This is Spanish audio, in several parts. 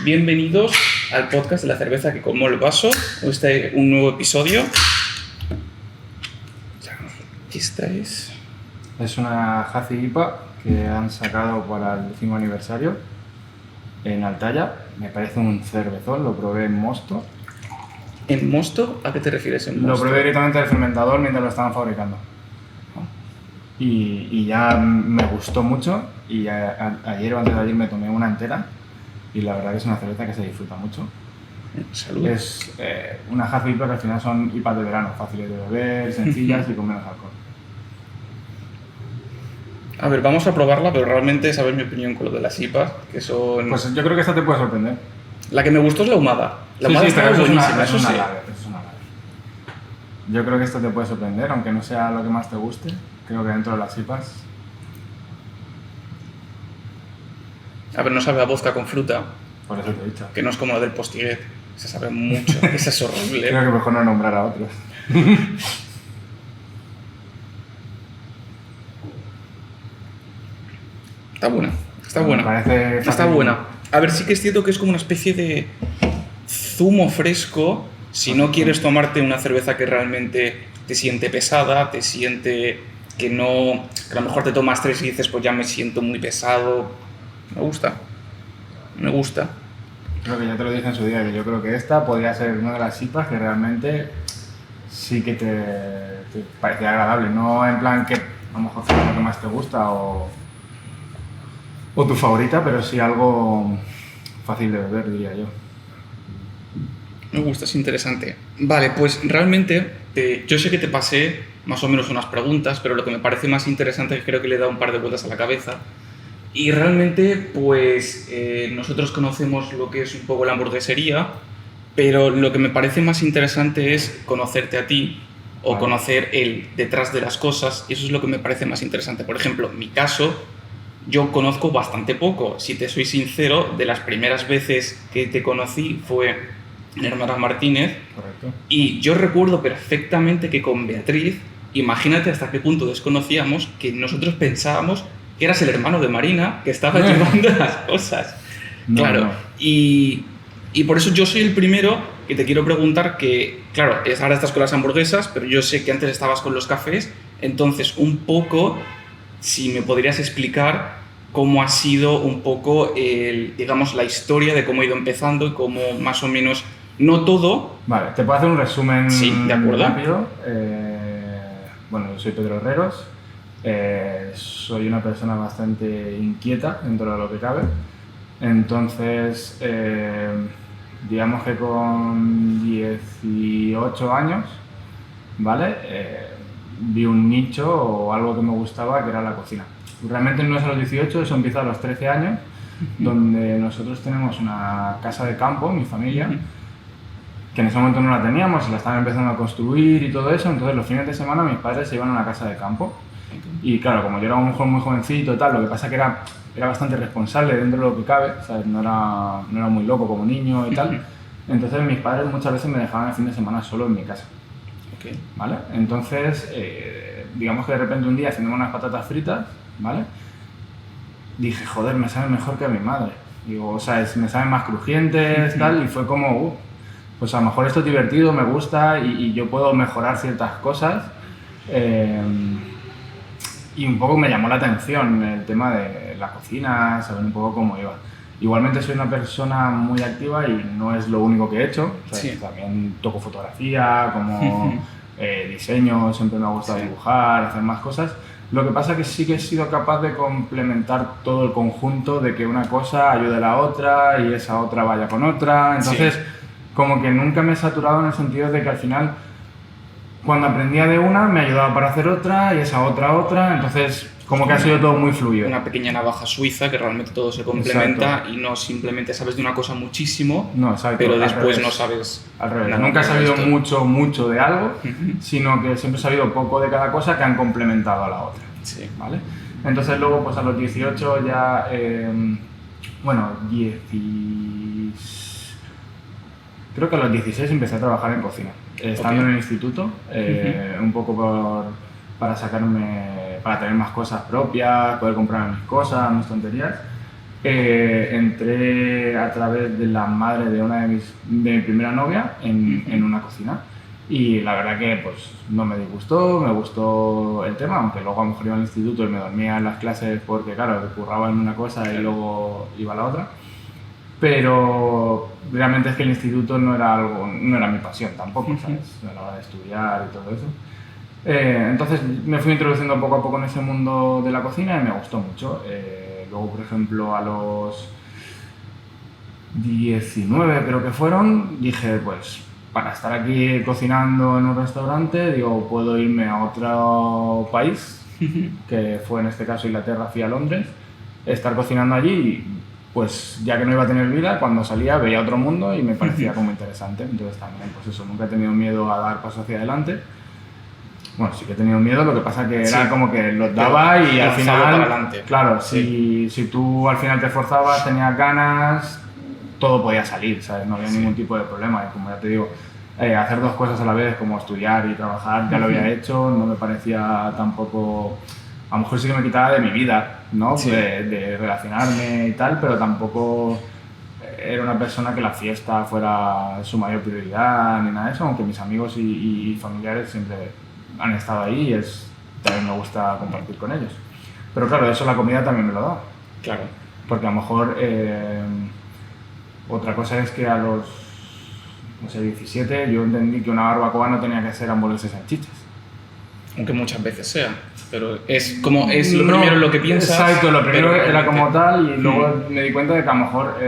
Bienvenidos al podcast de la cerveza que colmó el vaso. Un nuevo episodio. Esta es una Hazy IPA que han sacado para el 10º aniversario en Altaya. Me parece un cervezón, lo probé en mosto. ¿En mosto? ¿A qué te refieres en mosto? Lo probé directamente del fermentador mientras lo estaban fabricando. Y ya me gustó mucho y ayer o antes de ayer me tomé una entera y la verdad que es una cerveza que se disfruta mucho. Salud. Es una Hazy IPA que al final son IPAs de verano, fáciles de beber, sencillas y con menos alcohol. A ver, vamos a probarla, pero realmente sabes mi opinión con lo de las IPAs, que son... Pues yo creo que esta te puede sorprender. La que me gustó es la ahumada. La Sí, ahumada está pero buenísima, es una lager. Yo creo que esto te puede sorprender, aunque no sea lo que más te guste. Creo que dentro de las IPAs... A ver, no sabe a vodka con fruta, Por eso te he dicho. que no es como la del Postiguet. Se sabe mucho, esa es horrible. Creo que mejor no nombrar a otros. Está buena, está buena. Me parece Está fácil. buena. A ver, sí que es cierto que es como una especie de zumo fresco. Si no quieres tomarte una cerveza que realmente te siente pesada, te siente que no... que a lo mejor te tomas 3 y dices, pues ya me siento muy pesado. Me gusta. Me gusta. Creo que ya te lo dije en su día, que yo creo que esta podría ser una de las IPAs que realmente sí que te parecía agradable. No en plan que a lo mejor sea lo que más te gusta o tu favorita, pero sí algo fácil de beber, diría yo. Me gusta, es interesante. Vale, pues realmente yo sé que te pasé más o menos unas preguntas, pero lo que me parece más interesante es que creo que le he dado un par de vueltas a la cabeza. Y realmente, pues nosotros conocemos lo que es un poco la hamburguesería, pero lo que me parece más interesante es conocerte a ti o Vale. conocer el detrás de las cosas, y eso es lo que me parece más interesante. Por ejemplo, en mi caso, yo conozco bastante poco. Si te soy sincero, de las primeras veces que te conocí fue en Hermanas Martínez, Correcto. y yo recuerdo perfectamente que con Beatriz, imagínate hasta qué punto desconocíamos que nosotros pensábamos que eras el hermano de Marina que estaba llevando las cosas. No, Claro, no. Y por eso yo soy el primero que te quiero preguntar que, claro, ahora estás con las hamburguesas, pero yo sé que antes estabas con los cafés, entonces un poco, si me podrías explicar cómo ha sido un poco, digamos, la historia de cómo ha ido empezando y cómo más o menos, no todo. Vale, te puedo hacer un resumen Sí, de acuerdo. rápido. Bueno, yo soy Pedro Herreros. Soy una persona bastante inquieta dentro de lo que cabe. Entonces, digamos que con 18 años, ¿vale? Vi un nicho o algo que me gustaba, que era la cocina. Realmente no es a los 18, eso empieza a los 13 años, donde nosotros tenemos una casa de campo, mi familia, que en ese momento no la teníamos, la estaban empezando a construir y todo eso. Entonces los fines de semana mis padres se iban a una casa de campo. Y claro, como yo era un joven muy jovencito y tal, lo que pasa es que era bastante responsable dentro de lo que cabe, ¿sabes? No era muy loco como niño y tal. Entonces mis padres muchas veces me dejaban el fin de semana solo en mi casa. Okay. ¿Vale? Entonces, digamos que de repente un día haciéndome unas patatas fritas, ¿vale? Dije, joder, me saben mejor que a mi madre. Digo, o sea, me saben más crujientes, tal, y fue como, pues a lo mejor esto es divertido, me gusta y yo puedo mejorar ciertas cosas. Y un poco me llamó la atención el tema de la cocina, saber un poco cómo iba. Igualmente soy una persona muy activa y no es lo único que he hecho. O sea, Sí. también toco fotografía, como diseño, siempre me ha gustado dibujar, hacer más cosas. Lo que pasa es que sí que he sido capaz de complementar todo el conjunto, de que una cosa ayude a la otra y esa otra vaya con otra. Entonces, como que nunca me he saturado en el sentido de que al final, cuando aprendía de una, me ayudaba para hacer otra y esa otra. Entonces, como que ha sido todo muy fluido. Una pequeña navaja suiza que realmente todo se complementa. Exacto. Y no simplemente sabes de una cosa muchísimo, No, exacto, pero al después revés. no sabes Al revés, nada nunca he del sabido resto. mucho de algo, sino que siempre he sabido poco de cada cosa que han complementado a la otra. Sí. ¿Vale? Entonces luego, pues a los 18 ya, creo que a los 16 empecé a trabajar en cocina, estando en el instituto, un poco para tener más cosas propias, poder comprar mis cosas, mis tonterías. entré a través de la madre de de mi primera novia en una cocina. Y la verdad que pues no me disgustó, me gustó el tema, aunque luego a lo mejor iba al instituto y me dormía en las clases porque claro, curraba en una cosa y luego iba a la otra. Pero realmente es que el instituto no era mi pasión tampoco, ¿sabes? A la hora de estudiar y todo eso. Entonces me fui introduciendo poco a poco en ese mundo de la cocina y me gustó mucho. Luego, por ejemplo, a los 19 creo que fueron, dije pues para estar aquí cocinando en un restaurante, digo, puedo irme a otro país, que fue en este caso Inglaterra, fui a Londres, estar cocinando allí y pues ya que no iba a tener vida, cuando salía veía otro mundo y me parecía como interesante. Entonces también, pues eso, nunca he tenido miedo a dar pasos hacia adelante. Bueno, sí que he tenido miedo, lo que pasa que era como que los daba y al final, para adelante. Claro, si tú al final te esforzabas, tenías ganas, todo podía salir, ¿sabes? No había ningún tipo de problema. Y como ya te digo, hacer dos cosas a la vez, como estudiar y trabajar, ya lo había hecho, no me parecía tampoco... A lo mejor sí que me quitaba de mi vida, ¿no? Sí. De relacionarme y tal, pero tampoco era una persona que la fiesta fuera su mayor prioridad ni nada de eso, aunque mis amigos y familiares siempre han estado ahí y también me gusta compartir con ellos. Pero claro, eso la comida también me lo da. Claro. Porque a lo mejor otra cosa es que a los, no sé, 17 yo entendí que una barbacoa no tenía que ser hamburguesas y salchichas. Aunque muchas veces sea, pero es como es lo primero en lo que piensas. Exacto, lo primero era como tal y luego me di cuenta de que a lo mejor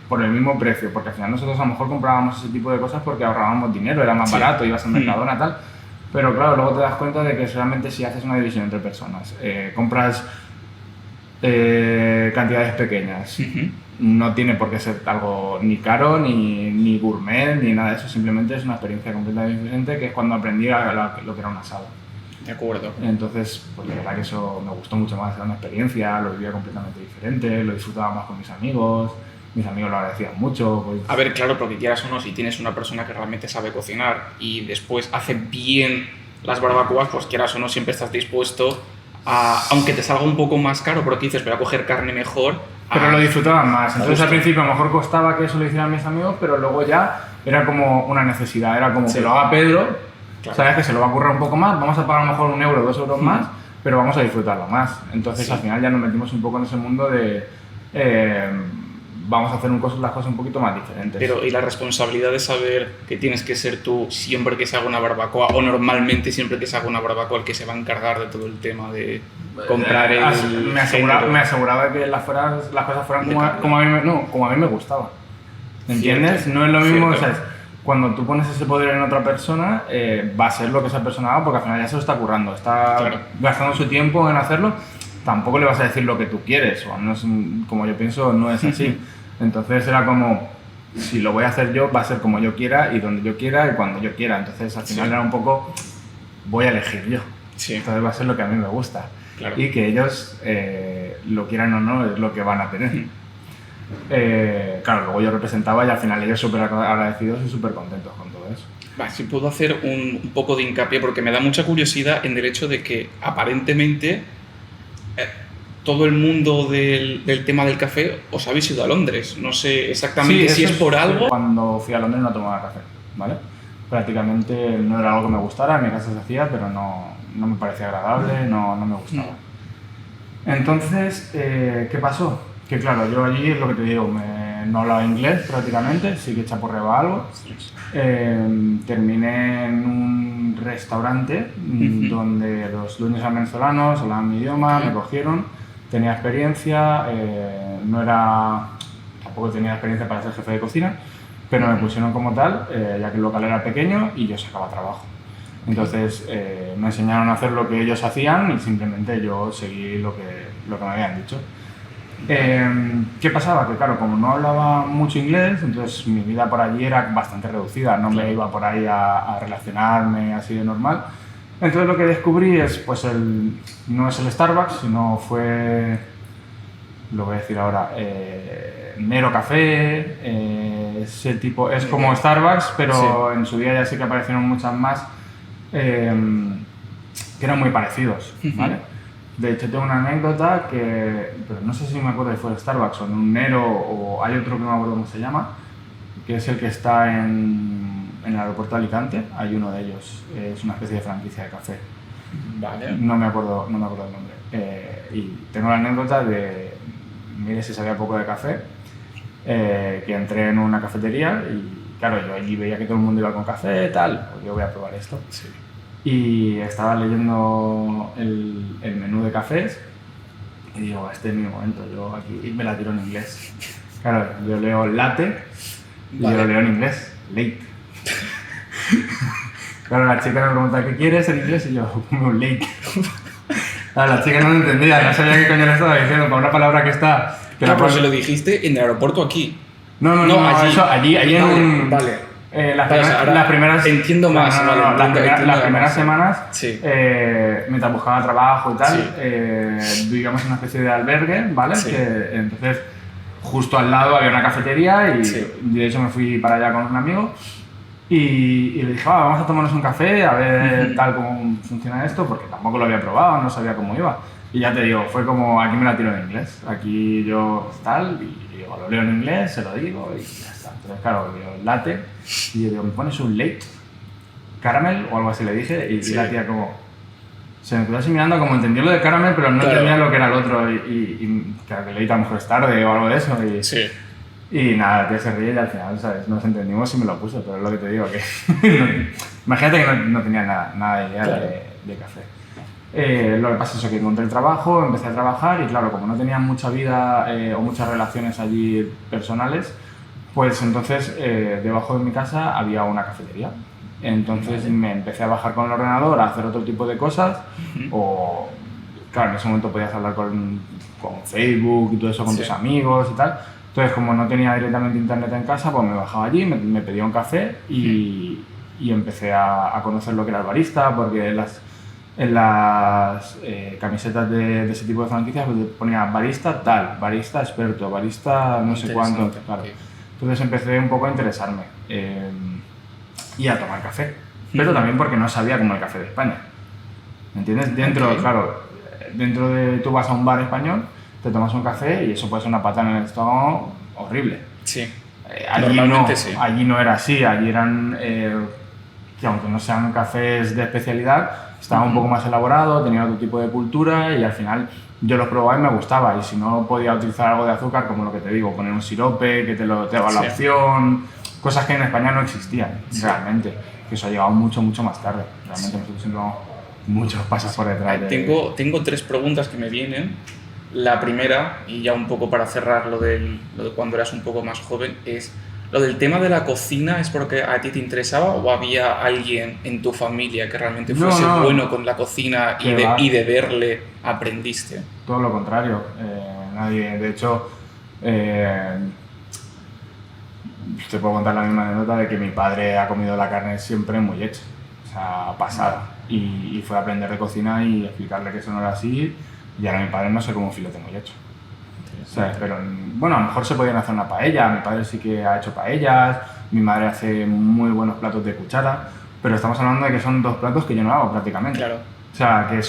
por el mismo precio, porque al final nosotros a lo mejor comprábamos ese tipo de cosas porque ahorrábamos dinero, era más barato, ibas al Mercadona tal, pero claro, luego te das cuenta de que realmente si haces una división entre personas, compras cantidades pequeñas, no tiene por qué ser algo ni caro, ni gourmet, ni nada de eso, simplemente es una experiencia completamente diferente, que es cuando aprendí lo que era un asado. De acuerdo. Entonces, pues la verdad que eso me gustó mucho más, era una experiencia, lo vivía completamente diferente, lo disfrutaba más con mis amigos lo agradecían mucho. Pues... A ver, claro, porque quieras o no, si tienes una persona que realmente sabe cocinar y después hace bien las barbacoas, pues quieras o no, siempre estás dispuesto a, aunque te salga un poco más caro, pero que dices, voy a coger carne mejor. Pero lo disfrutaban más, entonces al principio a lo mejor costaba que eso lo hicieran mis amigos, pero luego ya era como una necesidad, era como que lo haga Pedro, sabes que se lo va a currar un poco más, vamos a pagar a lo mejor 1 euro, 2 euros más, pero vamos a disfrutarlo más. Entonces al final ya nos metimos un poco en ese mundo de vamos a hacer las cosas un poquito más diferentes. Pero y la responsabilidad de saber que tienes que ser tú siempre que se haga una barbacoa, o normalmente siempre que se haga una barbacoa el que se va a encargar de todo el tema de comprar me aseguraba de que las cosas fueran como a mí me gustaba. ¿Entiendes? Cierto. No es lo mismo, Cierto. ¿sabes? Cuando tú pones ese poder en otra persona, va a ser lo que esa persona haga, porque al final ya se lo está currando, está gastando su tiempo en hacerlo. Tampoco le vas a decir lo que tú quieres, o no es, como yo pienso, no es así. Entonces era como, si lo voy a hacer yo, va a ser como yo quiera y donde yo quiera y cuando yo quiera. Entonces al final era un poco, voy a elegir yo. Sí. Entonces va a ser lo que a mí me gusta. Claro. Y que ellos, lo quieran o no, es lo que van a tener. Claro, luego yo representaba y al final ellos súper agradecidos y súper contentos con todo eso. Vale, si puedo hacer un poco de hincapié, porque me da mucha curiosidad en el hecho de que aparentemente todo el mundo del tema del café os habéis ido a Londres. No sé exactamente si es por algo. Cuando fui a Londres no tomaba café, ¿vale? Prácticamente no era algo que me gustara, en mi casa se hacía, pero no me parecía agradable, no me gustaba. Entonces, ¿qué pasó? Que claro, yo allí, es lo que te digo, no hablaba inglés prácticamente, sí que chaporreaba algo. Terminé en un restaurante donde los dueños eran venezolanos, hablaban mi idioma, me cogieron, tenía experiencia, tampoco tenía experiencia para ser jefe de cocina, pero me pusieron como tal, ya que el local era pequeño y yo sacaba trabajo. Entonces me enseñaron a hacer lo que ellos hacían y simplemente yo seguí lo que me habían dicho. ¿Qué pasaba? Que claro, como no hablaba mucho inglés, entonces mi vida por allí era bastante reducida, no me iba por ahí a relacionarme así de normal. Entonces lo que descubrí es, pues no es el Starbucks, sino fue, lo voy a decir ahora, Nero Café, ese tipo, es como Starbucks, pero en su día ya sí que aparecieron muchas más que eran muy parecidos, ¿vale? De hecho, tengo una anécdota pero no sé si me acuerdo si fue de Starbucks o en un Nero o hay otro que no me acuerdo cómo se llama, que es el que está en el aeropuerto de Alicante. Hay uno de ellos, es una especie de franquicia de café. Vale. No me acuerdo el nombre. Y tengo la anécdota de, mire si sabía poco de café, que entré en una cafetería y claro, yo allí veía que todo el mundo iba con café y tal, pues yo voy a probar esto. Sí. Y estaba leyendo el menú de cafés y digo, este es mi momento, yo aquí me la tiro en inglés. Claro, yo leo latte y yo lo leo en inglés, late. Claro, la chica me pregunta, ¿qué quieres en inglés? Y yo, un late. Claro, la chica no lo entendía, no sabía qué coño le estaba diciendo, para una palabra que está... Claro, pero se lo dijiste en el aeropuerto aquí. No, allí. Eso, allí en un... Vale. Las primeras... Entiendo más. Las primeras semanas, sí. Mientras buscaba trabajo y tal, sí. vivíamos en una especie de albergue, ¿vale? Sí. Entonces, justo al lado había una cafetería y sí. de hecho me fui para allá con un amigo y le dije, vamos a tomarnos un café, a ver tal cómo funciona esto, porque tampoco lo había probado, no sabía cómo iba. Y ya te digo, fue como, aquí me la tiro en inglés, aquí yo tal, y digo, lo leo en inglés, se lo digo y ya está. Entonces, claro, leo el latte y yo digo, ¿me pones un late caramel o algo así? Le dije y la tía como, se me quedó así mirando como entendió lo de caramel, pero no entendía lo que era el otro y claro, que late a lo mejor es tarde o algo de eso. Y nada, la tía se ríe y al final, ¿sabes? Nos entendimos y me lo puso, pero es lo que te digo, que imagínate que no tenía nada de idea de café. Lo que pasa es que encontré el trabajo, empecé a trabajar y claro, como no tenía mucha vida o muchas relaciones allí personales, pues entonces debajo de mi casa había una cafetería. Entonces me empecé a bajar con el ordenador a hacer otro tipo de cosas o, claro, en ese momento podías hablar con Facebook y todo eso con tus amigos y tal. Entonces, como no tenía directamente internet en casa, pues me bajaba allí, me pedía un café y empecé a conocer lo que era el barista, porque en las camisetas de ese tipo de franquicias pues ponía barista tal, barista experto, barista no sé cuánto. Claro. Entonces empecé un poco a interesarme y a tomar café, pero también porque no sabía cómo el café de España. ¿Me entiendes? Dentro de tú vas a un bar español, te tomas un café y eso puede ser una patada en el estómago horrible. Sí. Allí no era así, allí eran, que aunque no sean cafés de especialidad, estaba un poco más elaborado, tenía otro tipo de cultura y al final yo los probaba y me gustaba. Y si no podía utilizar algo de azúcar, como lo que te digo, poner un sirope, que te daba la opción, cosas que en España no existían realmente, que eso ha llegado mucho más tarde. Realmente nosotros siempre vamos muchos pasos por detrás. Tengo 3 preguntas que me vienen. La primera, y ya un poco para cerrar lo de cuando eras un poco más joven, es lo del tema de la cocina. ¿Es porque a ti te interesaba o había alguien en tu familia que realmente fuese bueno con la cocina y de verle aprendiste? Todo lo contrario, nadie. De hecho, te puedo contar la misma anécdota de que mi padre ha comido la carne siempre muy hecha, o sea, pasada, y fue a aprender de cocina y explicarle que eso no era así. Y ahora mi padre no sé cómo un filete muy hecho. ¿Sabes? Pero bueno, a lo mejor se podían hacer una paella, mi padre sí que ha hecho paellas, mi madre hace muy buenos platos de cuchara, pero estamos hablando de que son 2 platos que yo no hago prácticamente. Claro. O sea, que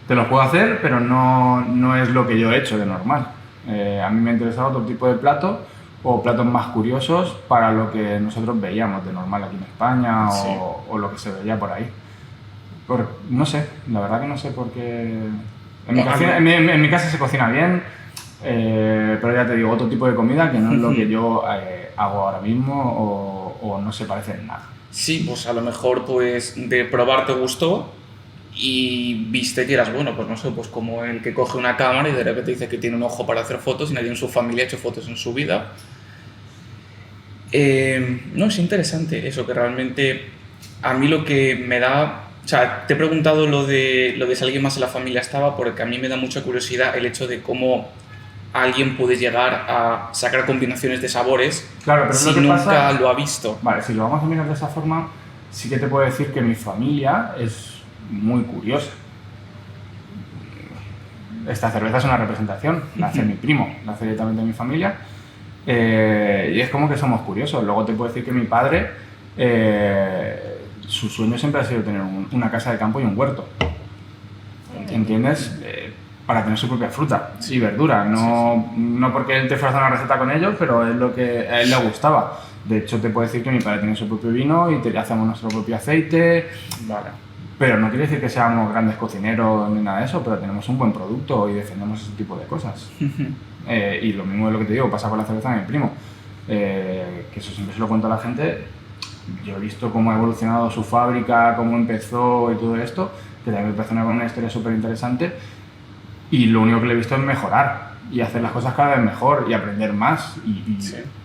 te los puedo hacer, pero no es lo que yo he hecho de normal. A mí me ha interesado otro tipo de plato o platos más curiosos para lo que nosotros veíamos de normal aquí en España o lo que se veía por ahí. No sé, la verdad que no sé por qué. En mi casa se cocina bien, pero ya te digo, otro tipo de comida que no es lo que yo hago ahora mismo o no se parece en nada. Sí, pues a lo mejor pues de probar te gustó y viste que eras bueno, pues no sé, pues como el que coge una cámara y de repente dice que tiene un ojo para hacer fotos y nadie en su familia ha hecho fotos en su vida. No, es interesante eso, que realmente a mí lo que me da... O sea, te he preguntado lo de si alguien más en la familia estaba, porque a mí me da mucha curiosidad el hecho de cómo alguien puede llegar a sacar combinaciones de sabores si nunca lo ha visto. Vale, si lo vamos a mirar de esa forma, sí que te puedo decir que mi familia es muy curiosa. Esta cerveza es una representación, la hace mi primo, la hace directamente mi familia, y es como que somos curiosos. Luego te puedo decir que mi padre... su sueño siempre ha sido tener una casa de campo y un huerto. Entiendo. ¿entiendes? Para tener su propia fruta y verdura, no porque él te fuera a hacer una receta con ellos, pero es lo que a él le gustaba. De hecho, te puedo decir que mi padre tiene su propio vino y hacemos nuestro propio aceite, Vale. pero no quiere decir que seamos grandes cocineros ni nada de eso, pero tenemos un buen producto y defendemos ese tipo de cosas. Y lo mismo es lo que te digo, pasa con la cerveza de mi primo, que eso siempre se lo cuento a la gente. Yo he visto cómo ha evolucionado su fábrica, cómo empezó y todo esto, que también me parece una historia súper interesante, y lo único que le he visto es mejorar y hacer las cosas cada vez mejor y aprender más, y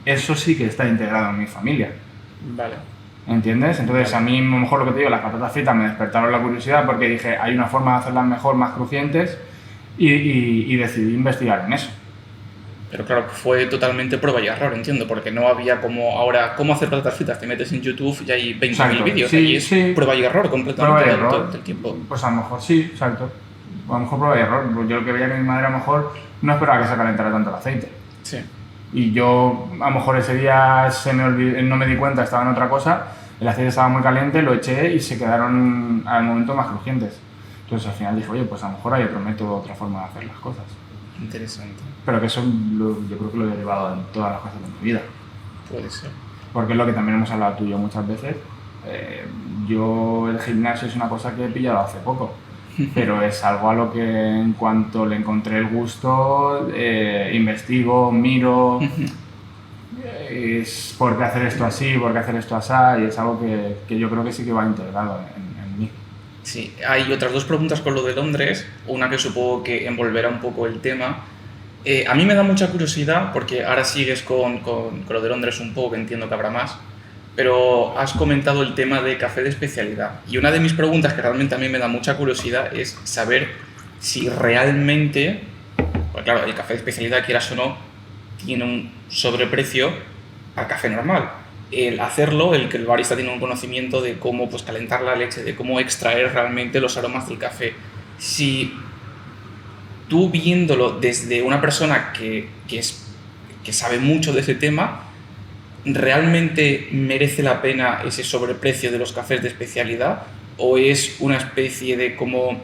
eso sí que está integrado en mi familia. Vale. ¿Entiendes? Entonces Vale. a mí, a lo mejor lo que te digo, las patatas fritas me despertaron la curiosidad porque dije, hay una forma de hacerlas mejor, más crujientes, y decidí investigar en eso. Pero claro, fue totalmente prueba y error, entiendo, porque no había como ahora, ¿cómo hacer patatas fritas? Te metes en YouTube y hay 20.000 Exacto. vídeos, Sí, y es sí. prueba y error completamente Prueba y error. todo el tiempo. Pues a lo mejor sí, exacto. A lo mejor prueba y error. Pues yo lo que veía que mi madre a lo mejor no esperaba que se calentara tanto el aceite. Sí. Y yo a lo mejor ese día no me di cuenta, estaba en otra cosa, el aceite estaba muy caliente, lo eché y se quedaron al momento más crujientes. Entonces al final dije, oye, pues a lo mejor hay otro método, otra forma de hacer las cosas. Interesante. Pero que eso yo creo que lo he derivado en todas las cosas de mi vida. Puede ser. Porque es lo que también hemos hablado tú y yo muchas veces. Yo el gimnasio es una cosa que he pillado hace poco, pero es algo a lo que en cuanto le encontré el gusto, investigo, miro, es por qué hacer esto así, por qué hacer esto así, y es algo que yo creo que sí que va integrado en mí. Sí, hay otras dos preguntas con lo de Londres, una que supongo que envolverá un poco el tema. A mí me da mucha curiosidad, porque ahora sigues con lo de Londres un poco, que entiendo que habrá más, pero has comentado el tema de café de especialidad. Y una de mis preguntas que realmente a mí me da mucha curiosidad es saber si realmente, pues claro, el café de especialidad, quieras o no, tiene un sobreprecio al café normal. El hacerlo, el que el barista tiene un conocimiento de cómo pues, calentar la leche, de cómo extraer realmente los aromas del café. Si tú viéndolo desde una persona que sabe mucho de ese tema, ¿realmente merece la pena ese sobreprecio de los cafés de especialidad? ¿O es una especie de como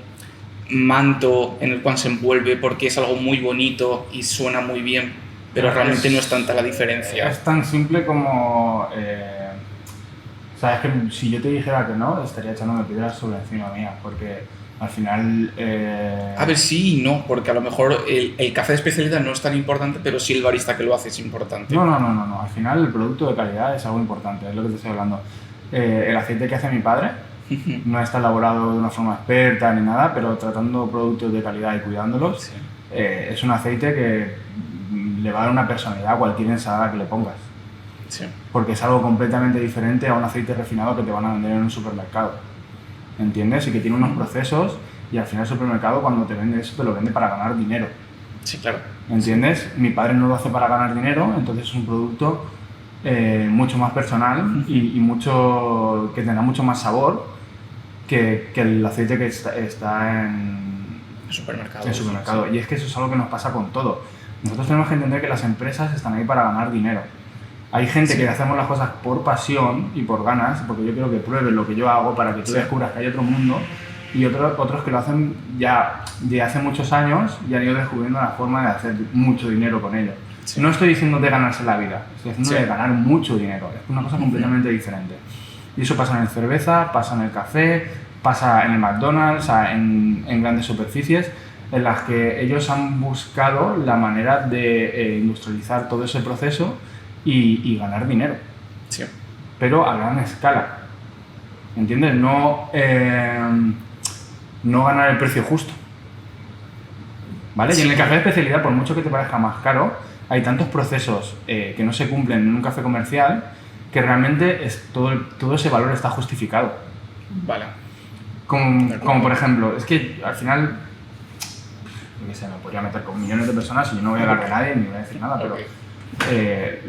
manto en el cual se envuelve porque es algo muy bonito y suena muy bien, pero realmente no es tanta la diferencia? Es tan simple como... sabes que si yo te dijera que no, estaría echándome piedras sobre encima mía, porque al final... A ver, sí y no, porque a lo mejor el café de especialidad no es tan importante, pero sí el barista que lo hace es importante. No, al final el producto de calidad es algo importante, es lo que te estoy hablando. El aceite que hace mi padre no está elaborado de una forma experta ni nada, pero tratando productos de calidad y cuidándolos, Sí. Es un aceite que le va a dar una personalidad a cualquier ensalada que le pongas. Sí. Porque es algo completamente diferente a un aceite refinado que te van a vender en un supermercado. ¿Entiendes? Y que tiene unos procesos, y al final el supermercado cuando te vende eso te lo vende para ganar dinero. Sí, claro. ¿Entiendes? Mi padre no lo hace para ganar dinero, entonces es un producto mucho más personal y mucho, que tendrá mucho más sabor que el aceite que está en El supermercado. el supermercado. Sí. Y es que eso es algo que nos pasa con todo. Nosotros tenemos que entender que las empresas están ahí para ganar dinero. Hay gente que hacemos las cosas por pasión y por ganas, porque yo quiero que pruebes lo que yo hago para que tú descubras que hay otro mundo, y otros que lo hacen ya de hace muchos años y han ido descubriendo la forma de hacer mucho dinero con ello. Sí. No estoy diciendo de ganarse la vida, estoy diciendo de ganar mucho dinero. Es una cosa completamente diferente. Y eso pasa en el cerveza, pasa en el café, pasa en el McDonald's, en grandes superficies, en las que ellos han buscado la manera de industrializar todo ese proceso y ganar dinero, Sí. pero a gran escala. ¿Entiendes? No ganar el precio justo. ¿Vale? Sí. Y en el café de especialidad, por mucho que te parezca más caro, hay tantos procesos que no se cumplen en un café comercial que realmente todo ese valor está justificado. Vale. Como por ejemplo, es que al final, yo qué sé, me podría meter con millones de personas y yo no voy a hablar de nadie ni voy a decir nada, pero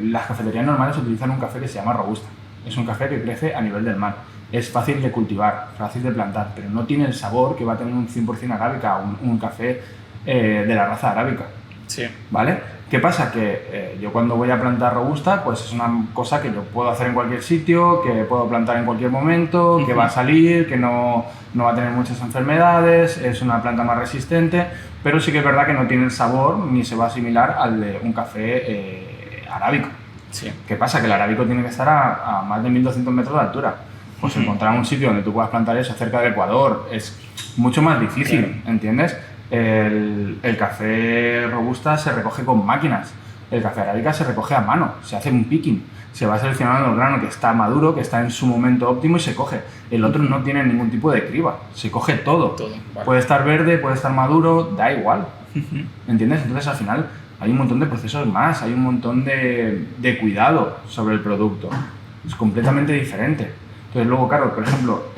las cafeterías normales utilizan un café que se llama Robusta. Es un café que crece a nivel del mar. Es fácil de cultivar, fácil de plantar, pero no tiene el sabor que va a tener un 100% arábica, un café de la raza arábica. Sí. ¿Vale? ¿Qué pasa? Que yo cuando voy a plantar robusta, pues es una cosa que yo puedo hacer en cualquier sitio, que puedo plantar en cualquier momento, que va a salir, que no va a tener muchas enfermedades, es una planta más resistente, pero sí que es verdad que no tiene el sabor ni se va a asimilar al de un café arábico. Sí. ¿Qué pasa? Que el arábico tiene que estar a más de 1200 metros de altura. Pues encontrar un sitio donde tú puedas plantar eso cerca del Ecuador es mucho más difícil, Claro. ¿entiendes? El café robusta se recoge con máquinas, el café arábica se recoge a mano, se hace un picking, se va seleccionando el grano que está maduro, que está en su momento óptimo y se coge. El otro no tiene ningún tipo de criba, se coge todo. Todo, vale. Puede estar verde, puede estar maduro, da igual, ¿entiendes? Entonces al final hay un montón de procesos más, hay un montón de cuidado sobre el producto, es completamente diferente. Entonces luego, claro, por ejemplo,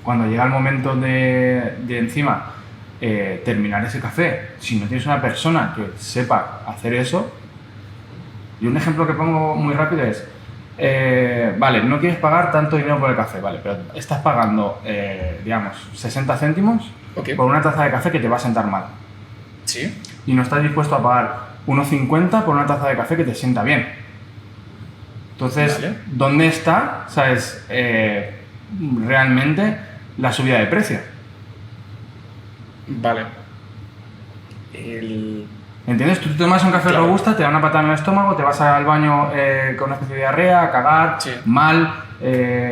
cuando llega el momento de encima terminar ese café, si no tienes una persona que sepa hacer eso, y un ejemplo que pongo muy rápido es, vale, no quieres pagar tanto dinero por el café, vale, pero estás pagando, digamos, 60 céntimos por una taza de café que te va a sentar mal. Sí. Y no estás dispuesto a pagar 1,50 por una taza de café que te sienta bien. Entonces, Vale. ¿dónde está, sabes, realmente la subida de precio? Vale. ¿Entiendes? Tú tomas un café Claro. robusta, te da una patada en el estómago, te vas al baño con una especie de diarrea, a cagar, Sí. mal,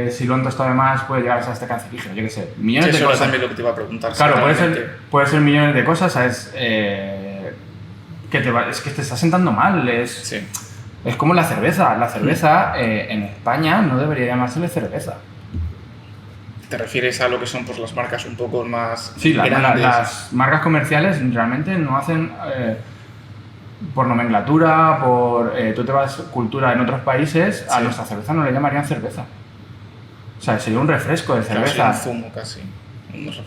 si lo han tostado de más puede llegar a ser este cancerígeno, yo qué sé, millones de Eso era cosas. también lo que te iba a preguntar. Claro, exactamente. puede ser millones de cosas, ¿sabes? Es que te está sentando mal, Sí. es como la cerveza. La cerveza en España no debería llamársele cerveza. ¿Te refieres a lo que son pues, las marcas un poco más Sí, grandes? las marcas comerciales realmente no hacen, por nomenclatura, tú te vas cultura en otros países, a Sí. nuestra cerveza no le llamarían cerveza. O sea, sería un refresco de Claro, cerveza. sí, un zumo casi.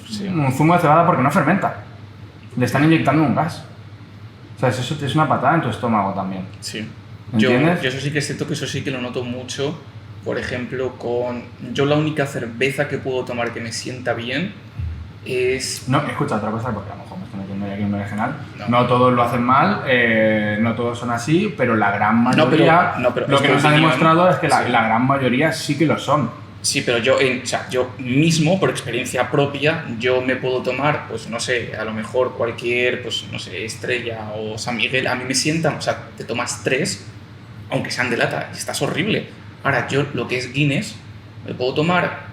Sí. Un zumo de cebada porque no fermenta. Le están inyectando un gas. O sea, eso es una patada en tu estómago también. Sí. ¿Entiendes? Yo eso sí que es cierto que eso sí que lo noto mucho. Por ejemplo, yo la única cerveza que puedo tomar que me sienta bien es... No, escucha otra cosa, porque a lo mejor me estoy metiendo aquí en un regional. No. No todos lo hacen mal, no todos son así, pero la gran mayoría, pero lo es que tu nos ha opinión. demostrado es que Sí. la gran mayoría sí que lo son. Sí, pero yo mismo, por experiencia propia, yo me puedo tomar, pues no sé, a lo mejor cualquier, pues no sé, Estrella o San Miguel, a mí me sientan, o sea, te tomas 3, aunque sean de lata, y estás horrible. Ahora, yo lo que es Guinness, me puedo tomar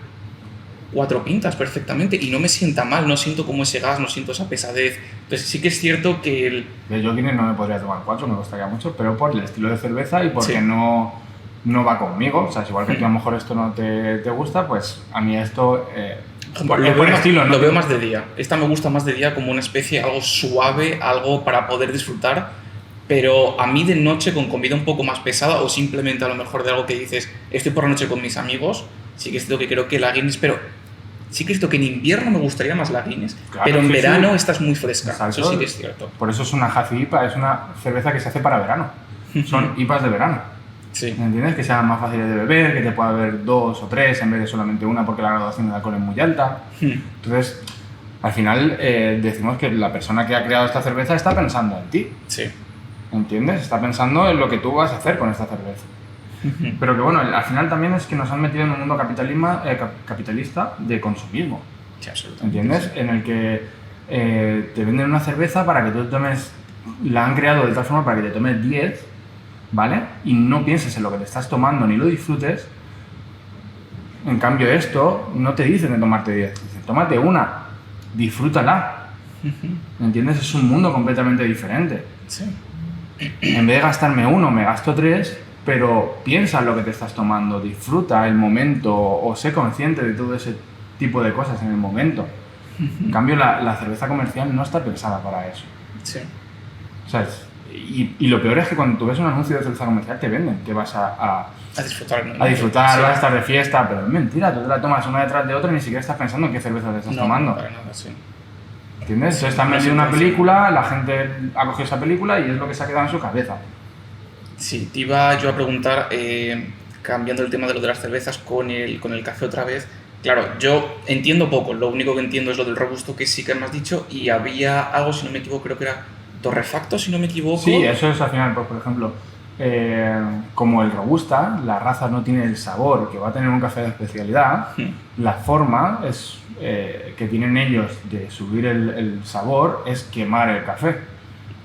4 pintas perfectamente y no me sienta mal, no siento como ese gas, no siento esa pesadez. Entonces sí que es cierto que Yo Guinness no me podría tomar 4, me gustaría mucho, pero por el estilo de cerveza y porque Sí. no va conmigo. O sea, si igual que a ti a lo mejor esto no te gusta, pues a mí esto... por estilo, ¿no? Lo veo más de día. Esta me gusta más de día como una especie, algo suave, algo para poder disfrutar, pero a mí de noche con comida un poco más pesada o simplemente a lo mejor de algo que dices, estoy por la noche con mis amigos, sí que es cierto que creo que la Guinness, pero sí que es cierto que en invierno me gustaría más la Guinness, Claro, pero en sí, verano sí. esta es muy fresca, Exacto. eso sí que es cierto. Por eso es una Hazy IPA, es una cerveza que se hace para verano. Son IPAs de verano. Sí, ¿Entiendes? Que sean más fáciles de beber, que te pueda beber 2 o 3 en vez de solamente una porque la graduación de alcohol es muy alta. Entonces, al final decimos que la persona que ha creado esta cerveza está pensando en ti. sí. ¿Entiendes? Está pensando en lo que tú vas a hacer con esta cerveza. Pero que bueno, al final también es que nos han metido en un mundo capitalista de consumismo. Sí, absolutamente. ¿Entiendes? En el que te venden una cerveza para que tú tomes, la han creado de tal forma para que te tomes 10, ¿vale? Y no pienses en lo que te estás tomando ni lo disfrutes. En cambio esto no te dicen de tomarte 10, dicen tómate una, disfrútala. ¿Entiendes? Es un mundo completamente diferente. Sí. En vez de gastarme 1, me gasto 3, pero piensa en lo que te estás tomando, disfruta el momento o sé consciente de todo ese tipo de cosas en el momento. En cambio, la cerveza comercial no está pensada para eso. Sí. ¿Sabes? Y lo peor es que cuando tú ves un anuncio de cerveza comercial te venden que vas a disfrutar. ¿No? disfrutar, Sí. vas a estar de fiesta, pero es mentira, tú te la tomas una detrás de otra y ni siquiera estás pensando en qué cerveza te estás tomando. Para nada, sí. ¿Entiendes? Sí, Entonces te han una vendido una situación. película, la gente ha cogido esa película y es lo que se ha quedado en su cabeza. Sí, te iba yo a preguntar, cambiando el tema de lo de las cervezas con el café otra vez. Claro, yo entiendo poco, lo único que entiendo es lo del robusto que sí que me has dicho y había algo, si no me equivoco, creo que era torrefacto, si no me equivoco. Sí, eso es al final, pues, por ejemplo, como el Robusta, la raza no tiene el sabor que va a tener un café de especialidad, la forma es, que tienen ellos de subir el sabor es quemar el café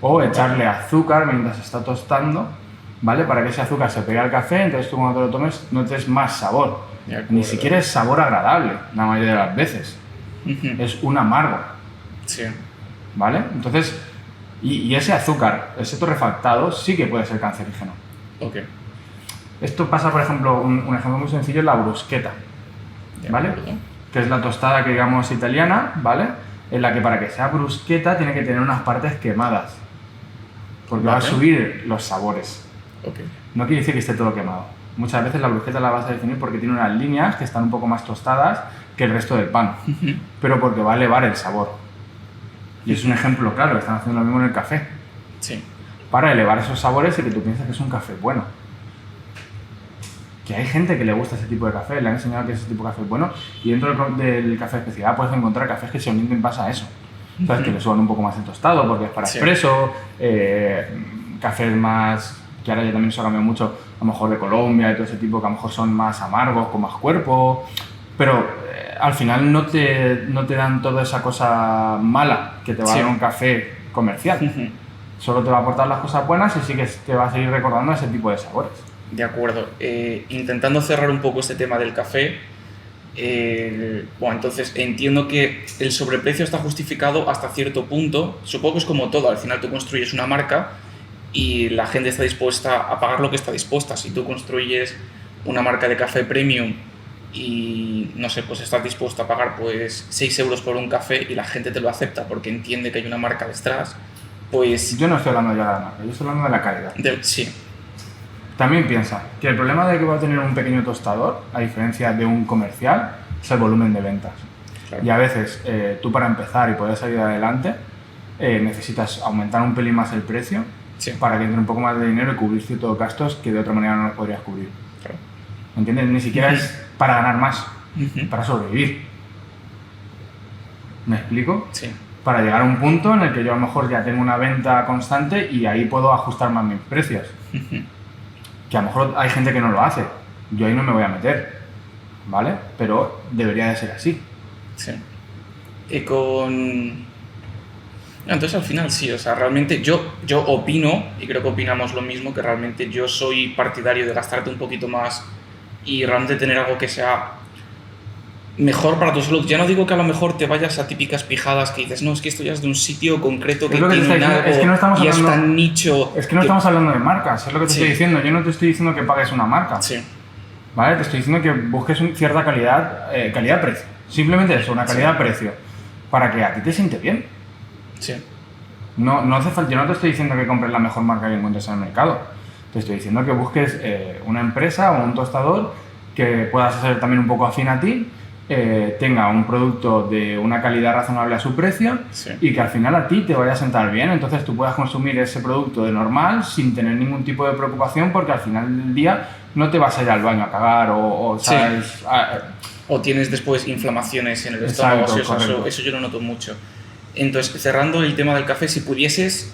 o echarle azúcar mientras se está tostando, ¿vale? Para que ese azúcar se pegue al café, entonces tú cuando te lo tomes notes más sabor. Ni siquiera es sabor agradable la mayoría de las veces, es un amargo. Sí. ¿Vale? Entonces, y ese azúcar, ese torrefactado, sí que puede ser cancerígeno. Ok. Esto pasa, por ejemplo, un ejemplo muy sencillo es la bruschetta, ¿vale? Que es la tostada que digamos italiana, ¿vale? En la que para que sea bruschetta tiene que tener unas partes quemadas, porque va a subir los sabores. Okay. No quiere decir que esté todo quemado. Muchas veces la bruschetta la vas a definir porque tiene unas líneas que están un poco más tostadas que el resto del pan, pero porque va a elevar el sabor. Y es un ejemplo claro, están haciendo lo mismo en el café. Sí. Para elevar esos sabores y que tú pienses que es un café bueno. Que hay gente que le gusta ese tipo de café, le han enseñado que ese tipo de café es bueno, y dentro del café especial puedes encontrar cafés que se orienten base a eso. ¿Sabes? Que le suban un poco más el tostado porque es para expreso, cafés más, que ahora ya también se ha cambiado mucho, a lo mejor de Colombia y todo ese tipo, que a lo mejor son más amargos, con más cuerpo, pero al final no te dan toda esa cosa mala que te va a dar un café comercial. Solo te va a aportar las cosas buenas y sí que te va a seguir recordando ese tipo de sabores. De acuerdo. Intentando cerrar un poco este tema del café, bueno, entonces entiendo que el sobreprecio está justificado hasta cierto punto. Supongo que es como todo, al final tú construyes una marca y la gente está dispuesta a pagar lo que está dispuesta. Si tú construyes una marca de café premium y, no sé, pues estás dispuesto a pagar pues 6 euros por un café y la gente te lo acepta porque entiende que hay una marca detrás, pues... Yo no estoy hablando ya de la marca, yo estoy hablando de la calidad. Sí. También piensa que el problema de que va a tener un pequeño tostador, a diferencia de un comercial, es el volumen de ventas. Claro. Y a veces tú para empezar y poder salir adelante necesitas aumentar un pelín más el precio para que entre un poco más de dinero y cubrir ciertos gastos que de otra manera no los podrías cubrir. Claro. ¿Me entiendes? Ni siquiera es para ganar más, para sobrevivir. ¿Me explico? Sí. Para llegar a un punto en el que yo a lo mejor ya tengo una venta constante y ahí puedo ajustar más mis precios. Que a lo mejor hay gente que no lo hace, yo ahí no me voy a meter, ¿vale? Pero debería de ser así. Sí. Entonces al final sí, o sea, realmente yo opino, y creo que opinamos lo mismo, que realmente yo soy partidario de gastarte un poquito más y realmente tener algo que sea mejor para tu salud. Ya no digo que a lo mejor te vayas a típicas pijadas que dices, no, es que esto ya es de un sitio concreto que tiene algo es que no estamos y hablando, es tan nicho. Es que no estamos hablando de marcas, es lo que te estoy diciendo. Yo no te estoy diciendo que pagues una marca. Sí. ¿Vale? Te estoy diciendo que busques cierta calidad, calidad-precio. Simplemente eso, una calidad-precio. Para que a ti te siente bien. Sí. No hace falta, yo no te estoy diciendo que compres la mejor marca que encuentres en el mercado. Te estoy diciendo que busques una empresa o un tostador que puedas hacer también un poco afín a ti, tenga un producto de una calidad razonable a su precio y que al final a ti te vaya a sentar bien, entonces tú puedas consumir ese producto de normal sin tener ningún tipo de preocupación porque al final del día no te vas a ir al baño a cagar ¿sabes? O tienes después inflamaciones en el estómago. Eso yo lo noto mucho. Entonces, cerrando el tema del café, si pudieses